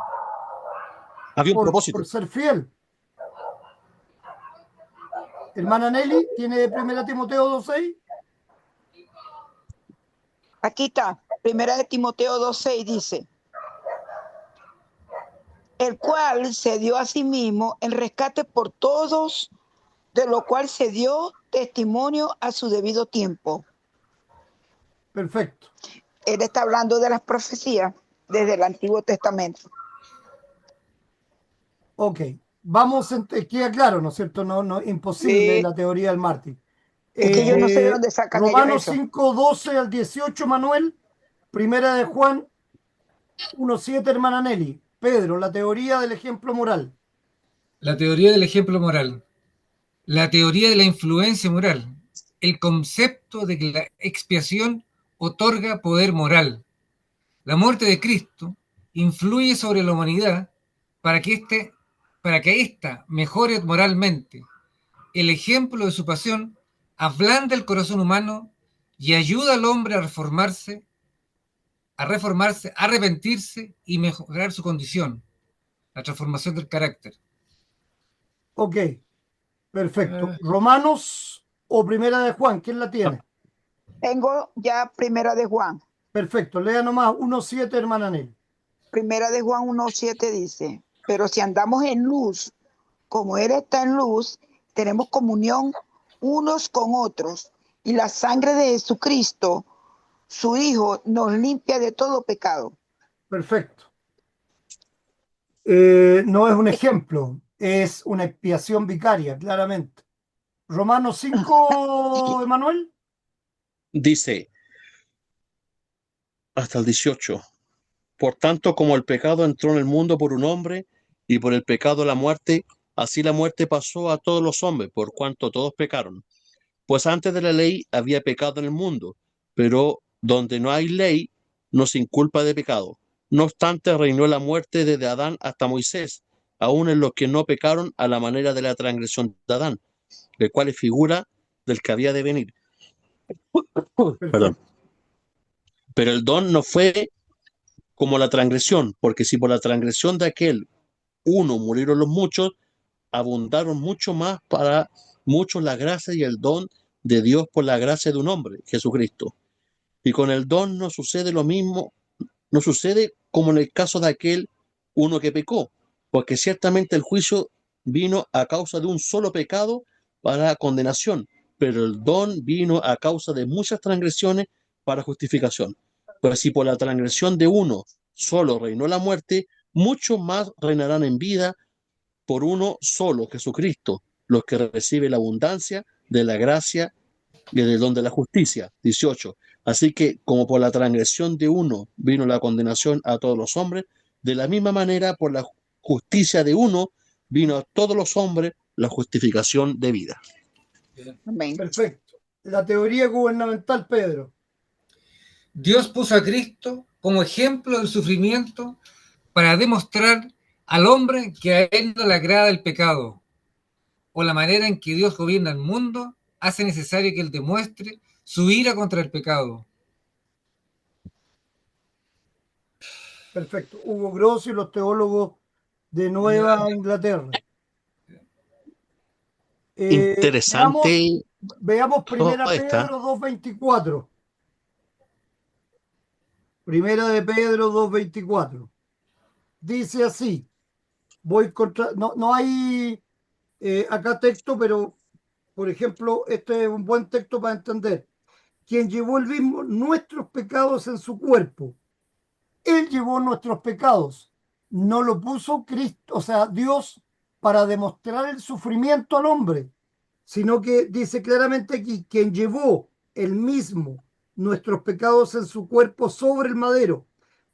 había un propósito. por ser fiel. Hermana Nelly, ¿tiene primera Timoteo 2:6? Aquí está. Primera de Timoteo 2:6 dice, el cual se dio a sí mismo en rescate por todos, de lo cual se dio testimonio a su debido tiempo. Perfecto. Él está hablando de las profecías desde el Antiguo Testamento. Ok. Vamos, queda claro, ¿no es cierto? No, imposible la teoría del mártir. Es que yo no sé de dónde sacan ellos Romanos eso. 5:12 al 18, Manuel. Primera de Juan 1:7, hermana Nelly. Pedro, la teoría del ejemplo moral. La teoría del ejemplo moral. La teoría de la influencia moral. El concepto de que la expiación otorga poder moral. La muerte de Cristo influye sobre la humanidad para que ésta mejore moralmente. El ejemplo de su pasión ablanda el corazón humano y ayuda al hombre a reformarse, a arrepentirse y mejorar su condición. La transformación del carácter. Ok, perfecto. Romanos o primera de Juan, ¿quién la tiene? Tengo ya Primera de Juan. Perfecto, lea nomás 1:7, hermana Nelly. Primera de Juan 1:7 dice, pero si andamos en luz, como Él está en luz, tenemos comunión unos con otros. Y la sangre de Jesucristo, su Hijo, nos limpia de todo pecado. Perfecto. No es un ejemplo, es una expiación vicaria, claramente. Romanos 5, Emanuel. Dice hasta el 18. Por tanto, como el pecado entró en el mundo por un hombre, y por el pecado la muerte, así la muerte pasó a todos los hombres, por cuanto todos pecaron. Pues antes de la ley había pecado en el mundo, pero donde no hay ley, no se inculpa de pecado. No obstante, reinó la muerte desde Adán hasta Moisés, aun en los que no pecaron a la manera de la transgresión de Adán, el cual es figura del que había de venir. Perdón. Perfecto. Pero el don no fue como la transgresión, porque si por la transgresión de aquel uno murieron los muchos, abundaron mucho más para muchos la gracia y el don de Dios por la gracia de un hombre, Jesucristo. Y con el don no sucede lo mismo, no sucede como en el caso de aquel uno que pecó, porque ciertamente el juicio vino a causa de un solo pecado para condenación, pero el don vino a causa de muchas transgresiones para justificación. Pues si por la transgresión de uno solo reinó la muerte, muchos más reinarán en vida por uno solo, Jesucristo, los que reciben la abundancia de la gracia y del don de la justicia. 18. Así que como por la transgresión de uno vino la condenación a todos los hombres, de la misma manera por la justicia de uno vino a todos los hombres la justificación de vida. Amén. Perfecto. La teoría gubernamental, Pedro. Dios puso a Cristo como ejemplo del sufrimiento para demostrar al hombre que a él no le agrada el pecado, o la manera en que Dios gobierna el mundo hace necesario que él demuestre su ira contra el pecado. Perfecto. Hugo Gross y los teólogos de Nueva Inglaterra. Interesante Veamos toda Primera esta. Pedro 2:24. Primera de Pedro 2:24. Dice así. Voy contra. No, no hay acá texto, pero por ejemplo, este es un buen texto para entender. Quien llevó el mismo nuestros pecados en su cuerpo. Él llevó nuestros pecados. No lo puso Cristo, o sea, Dios para demostrar el sufrimiento al hombre, sino que dice claramente aquí, quien llevó el mismo nuestros pecados en su cuerpo sobre el madero,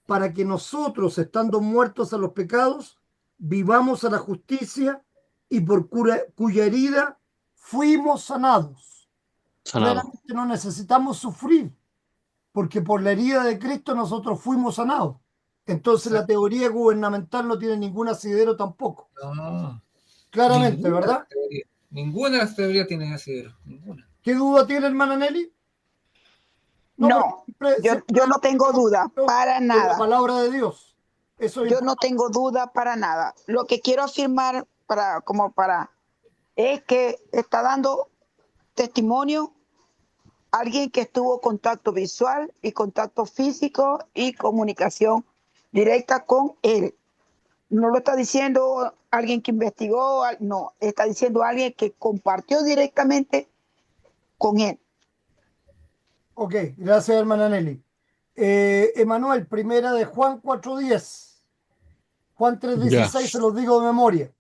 para que nosotros, estando muertos a los pecados, vivamos a la justicia y por cuya herida fuimos sanados. Sanado. Claramente no necesitamos sufrir, porque por la herida de Cristo nosotros fuimos sanados. Entonces la teoría gubernamental no tiene ningún asidero tampoco. No, Claramente, ¿verdad? ninguna de las teorías tiene asidero, ninguna. ¿Qué duda tiene, hermana Nelly? No, pero No, yo no tengo duda para de la nada. palabra de Dios. Eso es Yo no tengo duda para nada. Lo que quiero afirmar es que está dando testimonio alguien que estuvo contacto visual y contacto físico y comunicación directa con él. No lo está diciendo alguien que investigó, no, está diciendo alguien que compartió directamente con él. Ok, gracias, hermana Nelly. Emanuel, primera de Juan 4:10. Juan 3:16 se los digo de memoria.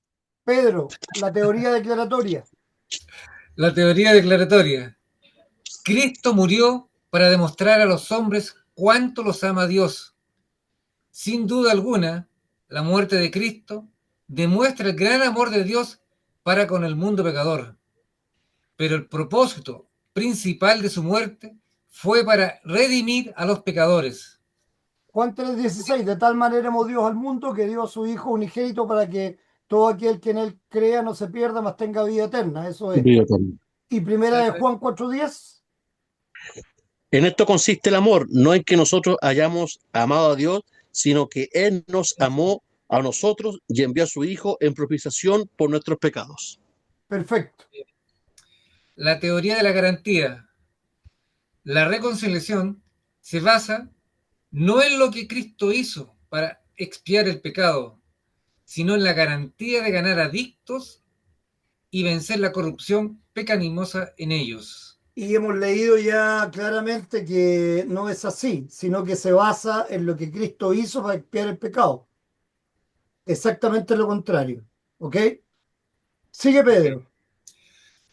Pedro, la teoría declaratoria. La teoría declaratoria. Cristo murió para demostrar a los hombres cuánto los ama Dios. Sin duda alguna, la muerte de Cristo demuestra el gran amor de Dios para con el mundo pecador. Pero el propósito principal de su muerte fue para redimir a los pecadores. Juan 3:16, de tal manera amó Dios al mundo que dio a su Hijo unigénito para que todo aquel que en él crea no se pierda, mas tenga vida eterna. Eso es. Y primera de Juan 4:10. En esto consiste el amor, no en que nosotros hayamos amado a Dios, sino que Él nos amó a nosotros y envió a su Hijo en propiciación por nuestros pecados. Perfecto. La teoría de la garantía. La reconciliación se basa no en lo que Cristo hizo para expiar el pecado, sino en la garantía de ganar adictos y vencer la corrupción pecaminosa en ellos. Y hemos leído ya claramente que no es así, sino que se basa en lo que Cristo hizo para expiar el pecado. Exactamente lo contrario. ¿Ok? Sigue Pedro.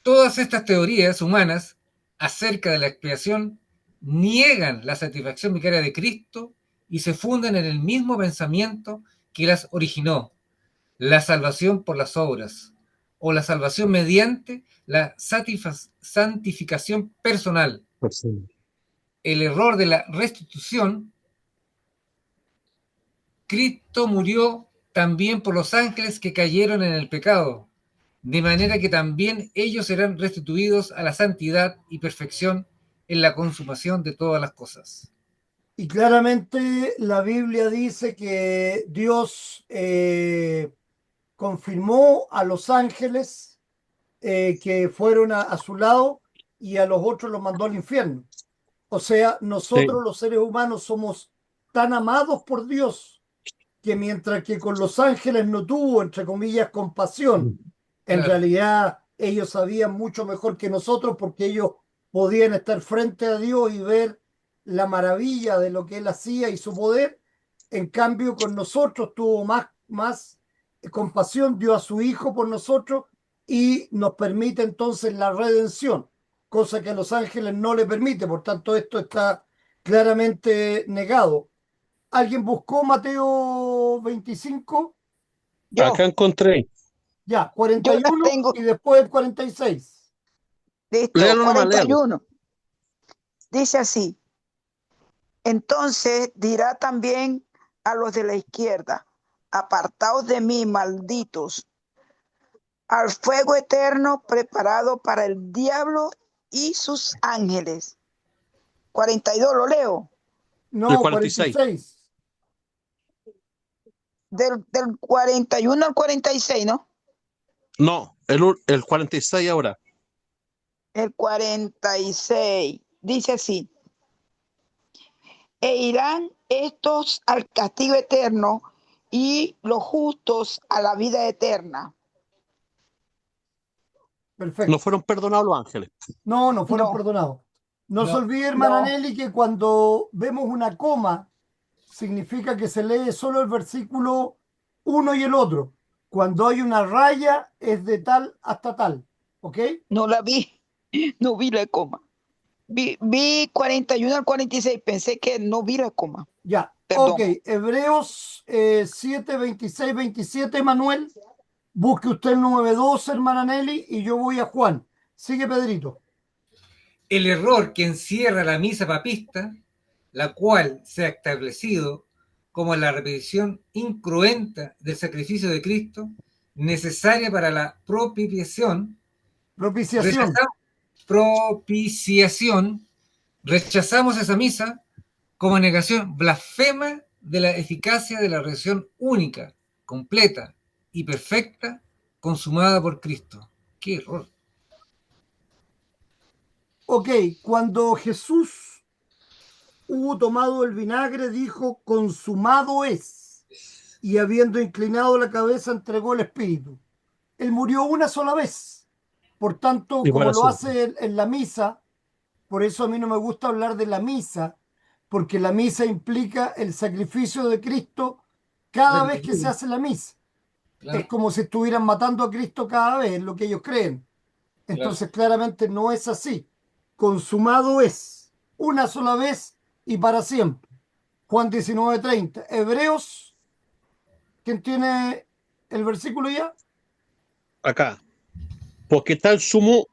Todas estas teorías humanas acerca de la expiación niegan la satisfacción vicaria de Cristo y se funden en el mismo pensamiento que las originó, la salvación por las obras, o la salvación mediante la santificación personal. El error de la restitución. Cristo murió también por los ángeles que cayeron en el pecado, de manera que también ellos serán restituidos a la santidad y perfección en la consumación de todas las cosas. Y claramente la Biblia dice que Dios confirmó a los ángeles que fueron a su lado y a los otros los mandó al infierno. O sea, nosotros los seres humanos somos tan amados por Dios que mientras que con los ángeles no tuvo, entre comillas, compasión, en realidad ellos sabían mucho mejor que nosotros porque ellos podían estar frente a Dios y ver la maravilla de lo que Él hacía y su poder. En cambio, con nosotros tuvo más compasión, dio a su Hijo por nosotros y nos permite entonces la redención, cosa que a los ángeles no le permite. Por tanto, esto está claramente negado. ¿Alguien buscó Mateo 25? Acá encontré. Ya, Yo las 41 tengo, y después el 46. Listo, Léalo nomás, léalo. 41. Dice así. Entonces dirá también a los de la izquierda, apartaos de mí, malditos, al fuego eterno preparado para el diablo y sus ángeles. 42, lo leo. El No, 46. 46. Del 41 al 46, ¿no? No, el 46 ahora. El 46 dice así. E irán estos al castigo eterno y los justos a la vida eterna. No Perfecto. fueron perdonados los ángeles. No, no fueron No, perdonados. No se No. olvide, hermana no. Nelly, que cuando vemos una coma, significa que se lee solo el versículo uno y el otro. Cuando hay una raya, es de tal hasta tal. ¿Ok? No la vi, no vi la coma. Vi 41 al 46, pensé que no vi la coma. Ya. Ok. Perdón. Hebreos 7, 26, 27, Manuel. Busque usted el 9:2, hermana Nelly, y yo voy a Juan. Sigue, Pedrito. El error que encierra la misa papista, la cual se ha establecido como la repetición incruenta del sacrificio de Cristo, necesaria para la Propiciación. propiciación, rechazamos esa misa como negación blasfema de la eficacia de la redención única, completa y perfecta consumada por Cristo. ¡Qué error! Ok. Cuando Jesús hubo tomado el vinagre, dijo, consumado es. Y habiendo inclinado la cabeza, entregó el espíritu. Él murió una sola vez. Por tanto, Y como para lo siempre. hace en la misa, por eso a mí no me gusta hablar de la misa, porque la misa implica el sacrificio de Cristo cada vez que se Repetición, hace la misa. Es claro, como si estuvieran matando a Cristo cada vez, es lo que ellos creen. claro. Entonces, claramente no es así. Consumado es una sola vez y para siempre. Juan 19:30. Hebreos, ¿quién tiene el versículo ya? Acá. Porque tal sumo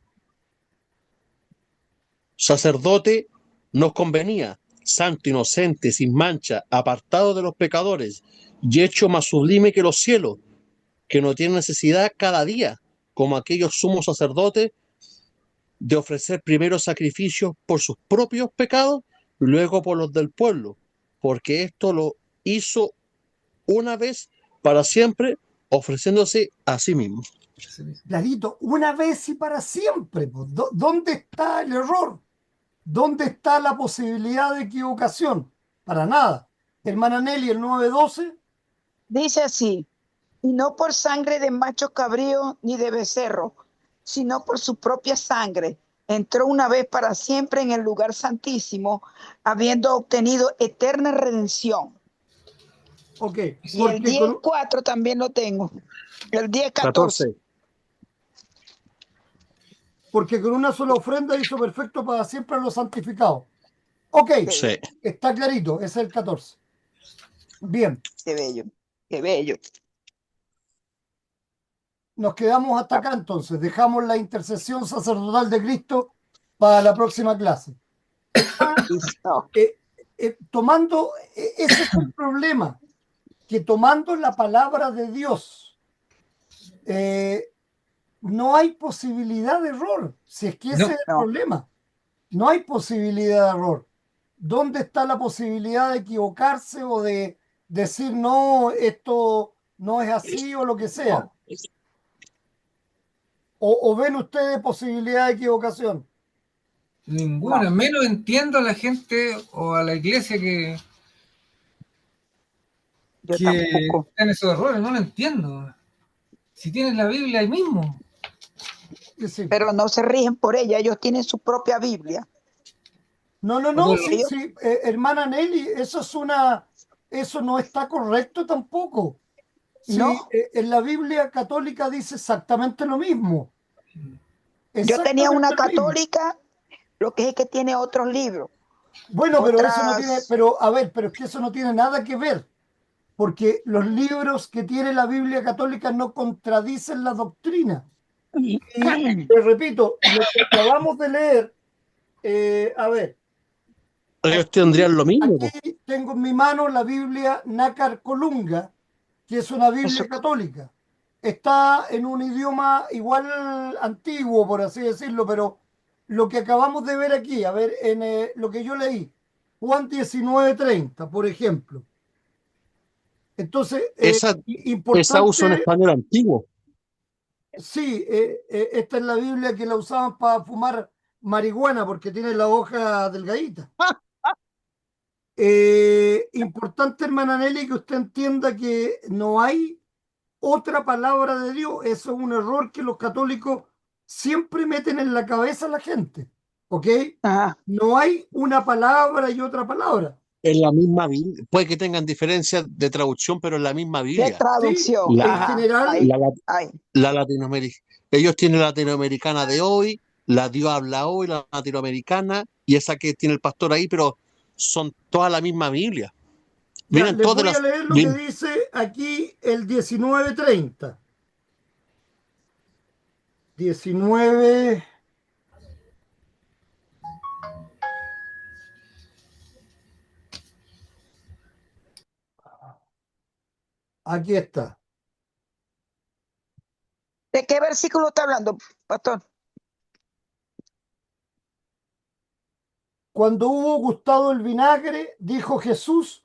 sacerdote nos convenía, santo, inocente, sin mancha, apartado de los pecadores, y hecho más sublime que los cielos, que no tiene necesidad cada día, como aquellos sumos sacerdotes, de ofrecer primero sacrificios por sus propios pecados y luego por los del pueblo, porque esto lo hizo una vez para siempre, ofreciéndose a sí mismo. Clarito, una vez y para siempre. Pues. ¿Dónde está el error? ¿Dónde está la posibilidad de equivocación? Para nada. Hermana Nelly, el 9:12. Dice así, y no por sangre de macho cabrío ni de becerro, sino por su propia sangre. Entró una vez para siempre en el lugar santísimo, habiendo obtenido eterna redención. Ok, Y el 10:4 también lo tengo. El 10:14. 14. porque con una sola ofrenda hizo perfecto para siempre a los santificados. Ok, Sí. está clarito, ese es el 14. Bien, Qué bello, qué bello. nos quedamos hasta acá entonces. Dejamos la intercesión sacerdotal de Cristo para la próxima clase. Listo. Ese es el problema, que tomando la palabra de Dios, no hay posibilidad de error, si es que ese es No, el No, problema. No hay posibilidad de error. ¿Dónde está la posibilidad de equivocarse o de decir, no, esto no es así o lo que sea? ¿O ven ustedes posibilidad de equivocación? ninguna. no, Menos entiendo a la gente o a la iglesia yo que tampoco. están esos errores. No lo entiendo. Si tienes la Biblia ahí mismo. Es decir, Pero no se rigen por ella, ellos tienen su propia Biblia. no, no, O no, tú sí, Ellos, sí, hermana Nelly, eso no está correcto tampoco. Sí, no, en la Biblia católica dice exactamente lo mismo, yo tenía una exactamente lo mismo. católica, lo que es que tiene otros libros, Bueno, pero eso no tiene, otras, pero a ver, pero es que eso no tiene nada que ver, porque los libros que tiene la Biblia católica no contradicen la doctrina. Y te repito, lo que acabamos de leer, a ver, Ellos tendrían lo mismo, po. aquí tengo en mi mano la Biblia Nácar Colunga, que es una Eso, Biblia católica. Está en un idioma igual antiguo, por así decirlo, pero lo que acabamos de ver aquí, a ver, en lo que yo leí, Juan 19:30, por ejemplo. Entonces, Esa uso en importante, español antiguo. sí, esta es la Biblia que la usaban para fumar marihuana porque tiene la hoja delgadita. Importante, hermana Nelly, que usted entienda que no hay otra palabra de Dios. Eso es un error que los católicos siempre meten en la cabeza a la gente. ¿Ok? ajá, No hay una palabra y otra palabra. En la misma Biblia. Puede que tengan diferencias de traducción, pero en la misma de Biblia. Sí, traducción, La, en ajá, general, ahí, la, ahí. la latinoamericana. Ellos tienen la latinoamericana de hoy, la Dios habla hoy, la latinoamericana, y esa que tiene el pastor ahí, pero son todas la misma Biblia. ya Vienen les todas de voy a las. leer lo que dice aquí el 19:30. 19. Aquí está. ¿De qué versículo está hablando, pastor? Cuando hubo gustado el vinagre, dijo Jesús,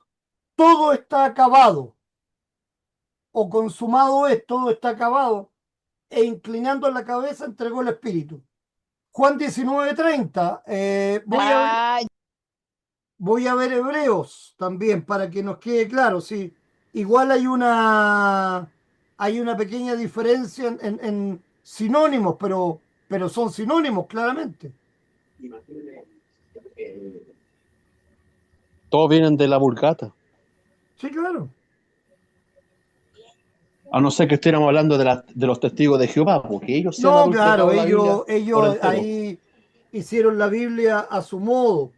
todo está acabado, o consumado es, todo está acabado, e inclinando la cabeza entregó el espíritu. Juan 19:30, Ah, voy a ver Hebreos también para que nos quede claro, sí. Igual hay una pequeña diferencia en sinónimos, pero son sinónimos claramente. Todos vienen de la Vulgata. Sí, claro. A no ser que estuviéramos hablando de los testigos de Jehová, porque ellos se han No, claro, adulterado la Biblia por ellos entero. ahí hicieron la Biblia a su modo.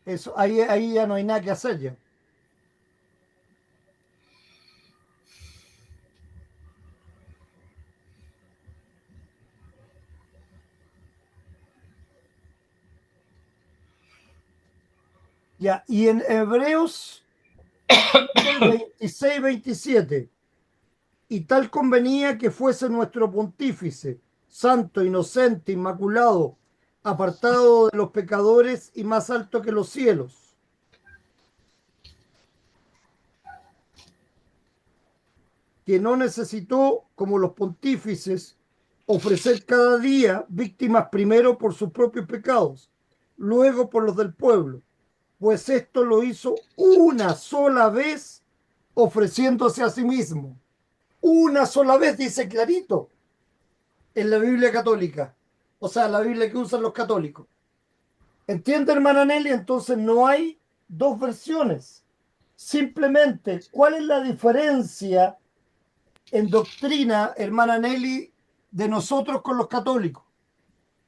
Eso, ahí ya no hay nada que hacer ya. Ya, y en Hebreos 26:27, y tal convenía que fuese nuestro pontífice, santo, inocente, inmaculado, apartado de los pecadores y más alto que los cielos, que no necesitó, como los pontífices, ofrecer cada día víctimas primero por sus propios pecados, luego por los del pueblo, pues esto lo hizo una sola vez ofreciéndose a sí mismo. Una sola vez, dice clarito en la Biblia católica, o sea, la Biblia que usan los católicos. ¿Entiende, hermana Nelly? Entonces no hay dos versiones. Simplemente, ¿cuál es la diferencia en doctrina, hermana Nelly, de nosotros con los católicos?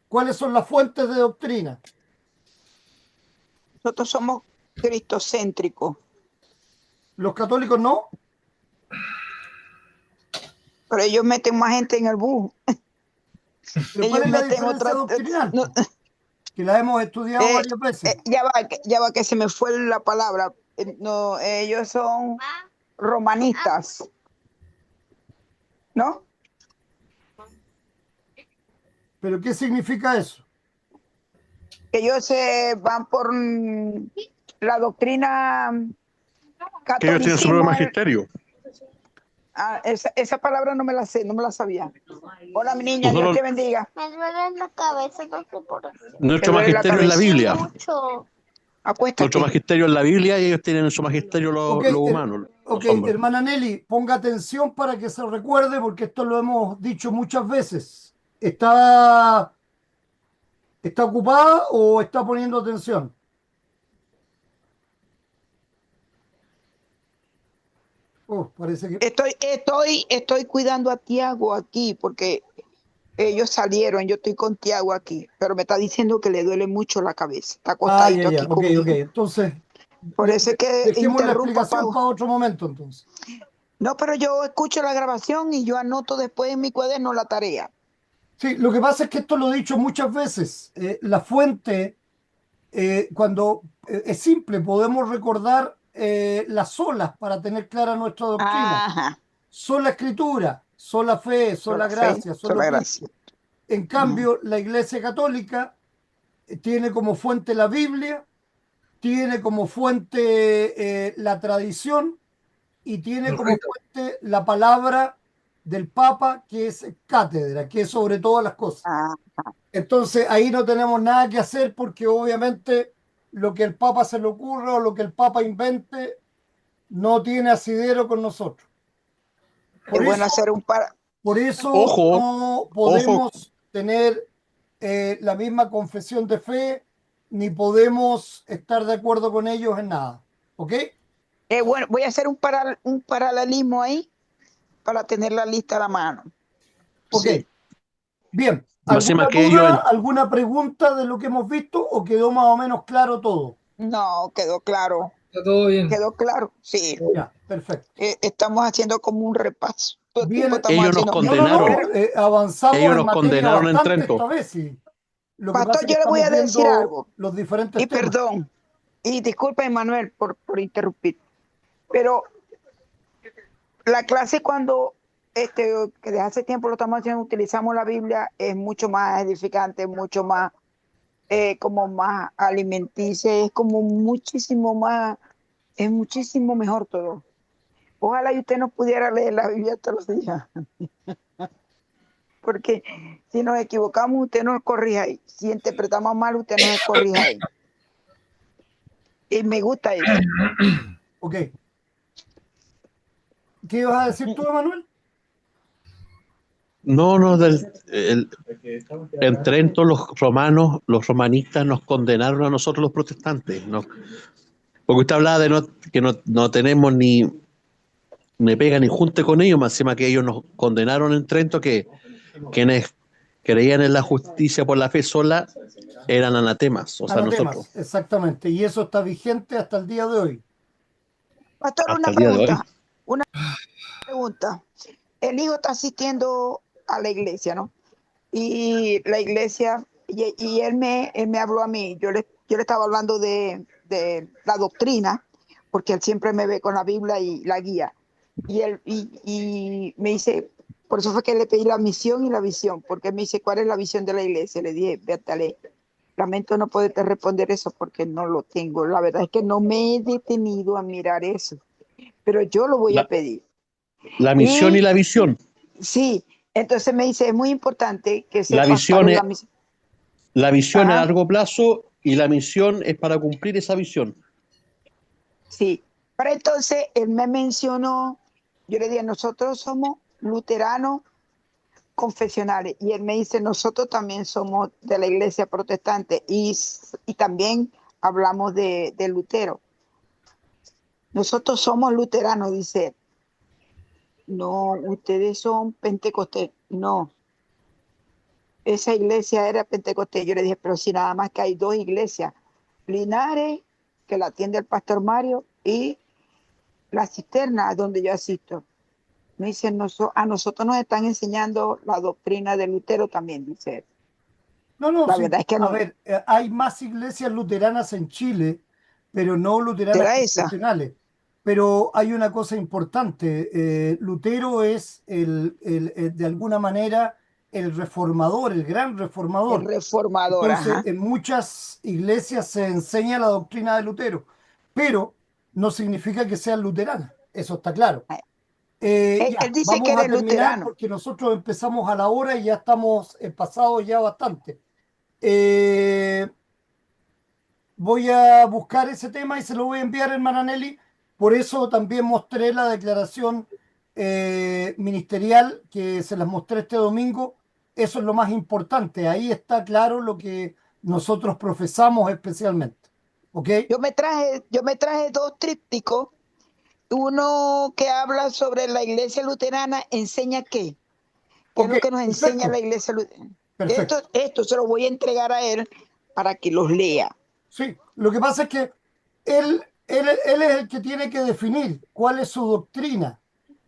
¿Cuáles son las fuentes de doctrina? nosotros somos cristocéntricos, Los católicos no, pero ellos meten más gente en el bus. pero ¿cuál Ellos es la meten diferencia otra. doctrinal? No, Que la hemos estudiado varias veces. ya va, que se me fue la palabra. No, ellos son romanistas, ¿no? ¿Pero qué significa eso? Que ellos se van por la doctrina Que ellos tienen su propio catolicismo. magisterio. Esa palabra no me la sé, no me la sabía. Hola, mi niña, Dios Nosotros, te bendiga. Me duele la cabeza, no sé por qué. nuestro duele la magisterio es la cabeza. Biblia. Mucho. Nuestro Acuéstate. magisterio es la Biblia y ellos tienen en su magisterio Ok, los humanos, ok, los hombres. hermana Nelly, ponga atención para que se recuerde, porque esto lo hemos dicho muchas veces. ¿Está ocupada o está poniendo atención? Oh, parece que... Estoy cuidando a Tiago aquí porque ellos salieron. Yo estoy con Tiago aquí, pero me está diciendo que le duele mucho la cabeza. Está Ah, ya, acostadito ya, aquí ok, conmigo. ok. Entonces, Por eso es que dejemos la interrumpo, explicación Pau. para otro momento, entonces. No, pero yo escucho la grabación y yo anoto después en mi cuaderno la tarea. Sí, lo que pasa es que esto lo he dicho muchas veces. La fuente, cuando es simple, podemos recordar las solas para tener clara nuestra doctrina. Ajá. Sola escritura, sola fe, sola Sola fe, gracia, solo sola Cristo. gracia. En cambio, la Iglesia Católica tiene como fuente la Biblia, tiene como fuente la tradición y tiene El como rito. fuente la palabra del Papa, que es cátedra, que es sobre todas las cosas. Ah, Entonces ahí no tenemos nada que hacer porque obviamente lo que el Papa se le ocurra o lo que el Papa invente no tiene asidero con nosotros. es Por bueno eso, hacer un par. por eso Ojo, no ojo, podemos tener la misma confesión de fe ni podemos estar de acuerdo con ellos en nada. ¿Ok? Bueno, voy a hacer un paralelismo ahí para tener la lista a la mano. Ok. Sí. Bien. más ¿Alguna encima que ellos, duda, alguna pregunta de lo que hemos visto o quedó más o menos claro todo? No, quedó claro. Está todo bien. Quedó claro. Sí. Ya, perfecto. Estamos haciendo como un repaso. Todo el tiempo Bien, estamos ellos nos haciendo. no, no, condenaron, no, avanzamos ellos en nos materia condenaron en bastante esta Trento. vez, sí. Lo que Pastor, pasa es que yo le voy estamos a decir viendo algo. los diferentes Y temas. perdón. Y disculpa, Manuel, por interrumpir. Pero la clase cuando que desde hace tiempo lo estamos haciendo, utilizamos la Biblia, es mucho más edificante, mucho más, como más alimenticia, es como muchísimo más, es muchísimo mejor todo. Ojalá y usted no pudiera leer la Biblia todos los días, porque si nos equivocamos, usted nos corrige ahí. Si interpretamos mal, usted nos corrige ahí. Y me gusta eso. Ok. ¿Qué ibas a decir tú, Emanuel? No, no, en Trento los romanos, los romanistas nos condenaron a nosotros los protestantes, ¿no? Porque usted hablaba de que no tenemos ni pega ni junte con ellos, más encima que ellos nos condenaron en Trento que quienes creían en la justicia por la fe sola eran anatemas, o sea, nosotros, Anatemas, exactamente. Y eso está vigente hasta el día de hoy. Pastor, hasta el día de hoy. Una pregunta. El hijo está asistiendo a la iglesia, ¿no? Y la iglesia, y él me habló a mí, yo le estaba hablando de la doctrina, porque él siempre me ve con la Biblia y la guía. Y me dice, por eso fue que le pedí la misión y la visión, porque me dice, ¿cuál es la visión de la iglesia? Le dije, Bertale, lamento no poderte responder eso porque no lo tengo. La verdad es que no me he detenido a mirar eso, pero yo lo voy a La, pedir. la misión y Y la visión. sí, entonces me dice, es muy importante que La sepas cuál visión es es, la misión. la visión a Ajá, largo plazo y la misión es para cumplir esa visión. sí. Pero entonces él me mencionó, yo le dije, nosotros somos luteranos confesionales. Y él me dice, nosotros también somos de la iglesia protestante y también hablamos de Lutero. Nosotros somos luteranos, dice él. No, ustedes son pentecostés. No, esa iglesia era pentecostés. Yo le dije, pero si nada más que hay dos iglesias, Linares, que la atiende el pastor Mario, y la cisterna donde yo asisto. Me dicen, a nosotros nos están enseñando la doctrina de Lutero también, dice él. No, no, La sí. verdad es que A no. ver, hay más iglesias luteranas en Chile, pero no luteranas ¿Será esa? confesionales. Pero hay una cosa importante. Lutero es de alguna manera el reformador, el gran El reformador. reformador, Entonces, ajá. en muchas iglesias se enseña la doctrina de Lutero, pero no significa que sean luteranas. Eso está claro. Él Ya, dice que vamos a eres terminar luterano. porque nosotros empezamos a la hora y ya estamos pasados ya bastante. Eh, Voy a buscar ese tema y se lo voy a enviar, hermana Nelly. Por eso también mostré la declaración ministerial que se las mostré este domingo. Eso es lo más importante. Ahí está claro lo que nosotros profesamos especialmente. ¿Ok? Yo me traje dos trípticos. Uno que habla sobre la iglesia luterana, enseña qué. ¿Qué es Ok, lo que nos enseña la perfecto. iglesia luterana? Perfecto. Esto se lo voy a entregar a él para que los lea. Sí, lo que pasa es que él es el que tiene que definir cuál es su doctrina.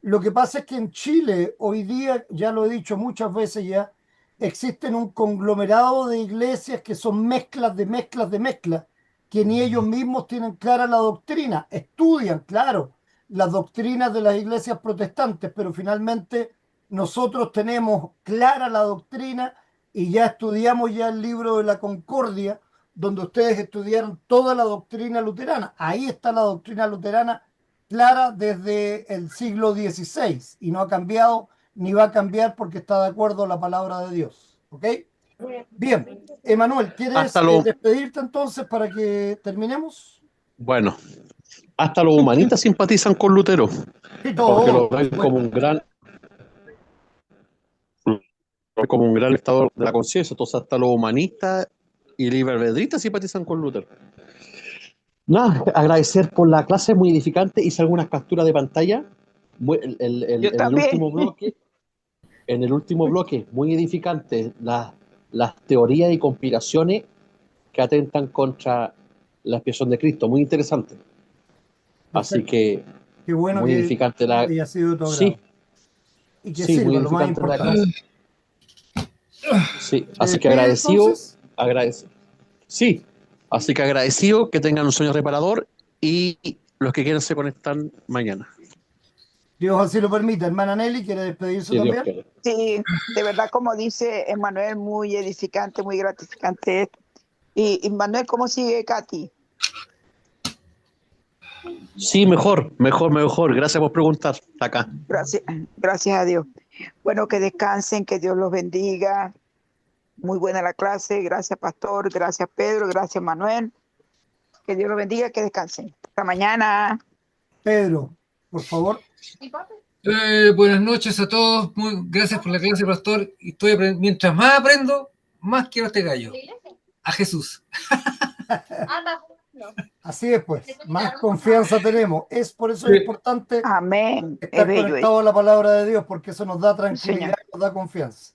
Lo que pasa es que en Chile hoy día, ya lo he dicho muchas veces ya, existen un conglomerado de iglesias que son mezclas de mezclas de mezclas, que ni ellos mismos tienen clara la doctrina. Estudian, claro, las doctrinas de las iglesias protestantes, pero finalmente nosotros tenemos clara la doctrina y ya estudiamos ya el libro de la Concordia, donde ustedes estudiaron toda la doctrina luterana. Ahí está la doctrina luterana clara desde el siglo XVI y no ha cambiado ni va a cambiar porque está de acuerdo a la palabra de Dios. ¿Ok? Bien, Emanuel, ¿quieres Hasta lo, despedirte entonces para que terminemos? bueno, hasta los humanistas simpatizan con Lutero, Sí, porque todo, lo por ven supuesto. como un gran estado de la conciencia. Entonces, hasta los humanistas y libervedristas simpatizan con Lutero. Nada, agradecer por la clase, muy edificante. Hice algunas capturas de pantalla. Yo En el también. último bloque, muy edificante, las teorías y conspiraciones que atentan contra la expiación de Cristo. Muy interesante. Así Perfecto. que Qué bueno muy que edificante la. haya sido de tu Sí, agrado y que sí, muy sirva, lo más edificante la importante. clase. Sí, ¿Te así que despides entonces? Sí, así que agradecido, que tengan un sueño reparador y los que quieran se conectan mañana, Dios así lo permita. Hermana Nelly, ¿quiere despedirse si Dios también? quiere. Sí, de verdad, como dice Emanuel, muy edificante, muy gratificante esto. Y Manuel, ¿cómo sigue Katy? Sí, mejor, mejor, mejor. Gracias por preguntar acá. Gracias, gracias a Dios. Bueno, que descansen, que Dios los bendiga. Muy buena la clase. Gracias, Pastor. Gracias, Pedro. Gracias, Manuel. Que Dios los bendiga, que descansen. Hasta mañana. Pedro, por favor. Buenas noches a todos. Gracias por la clase, pastor. Y mientras más aprendo, más quiero a este gallo. A Jesús. Así es, pues, más confianza tenemos. Es por eso Sí. importante Amén. Es estar bello. conectado a la palabra de Dios, porque eso nos da tranquilidad, Señor. nos da confianza.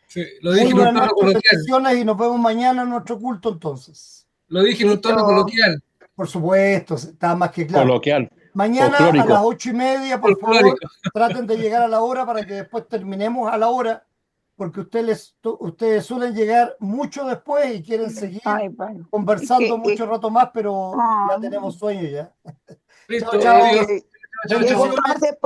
Sí, lo Muy dije en un buenas tono noches, coloquial. bendiciones y nos vemos mañana en nuestro culto entonces. Lo dije en un tono Listo. coloquial. Por supuesto, está más que claro. Coloquial, Mañana a las folclórico. 8:30, por favor, Folclórico. traten de llegar a la hora para que después terminemos a la hora, porque ustedes suelen llegar mucho después y quieren seguir Ay, bueno. conversando mucho rato más, pero ya Ah, tenemos sueño ya. Chao, Listo, chao. adiós. que Chao, eso chao. Bendiciones. pase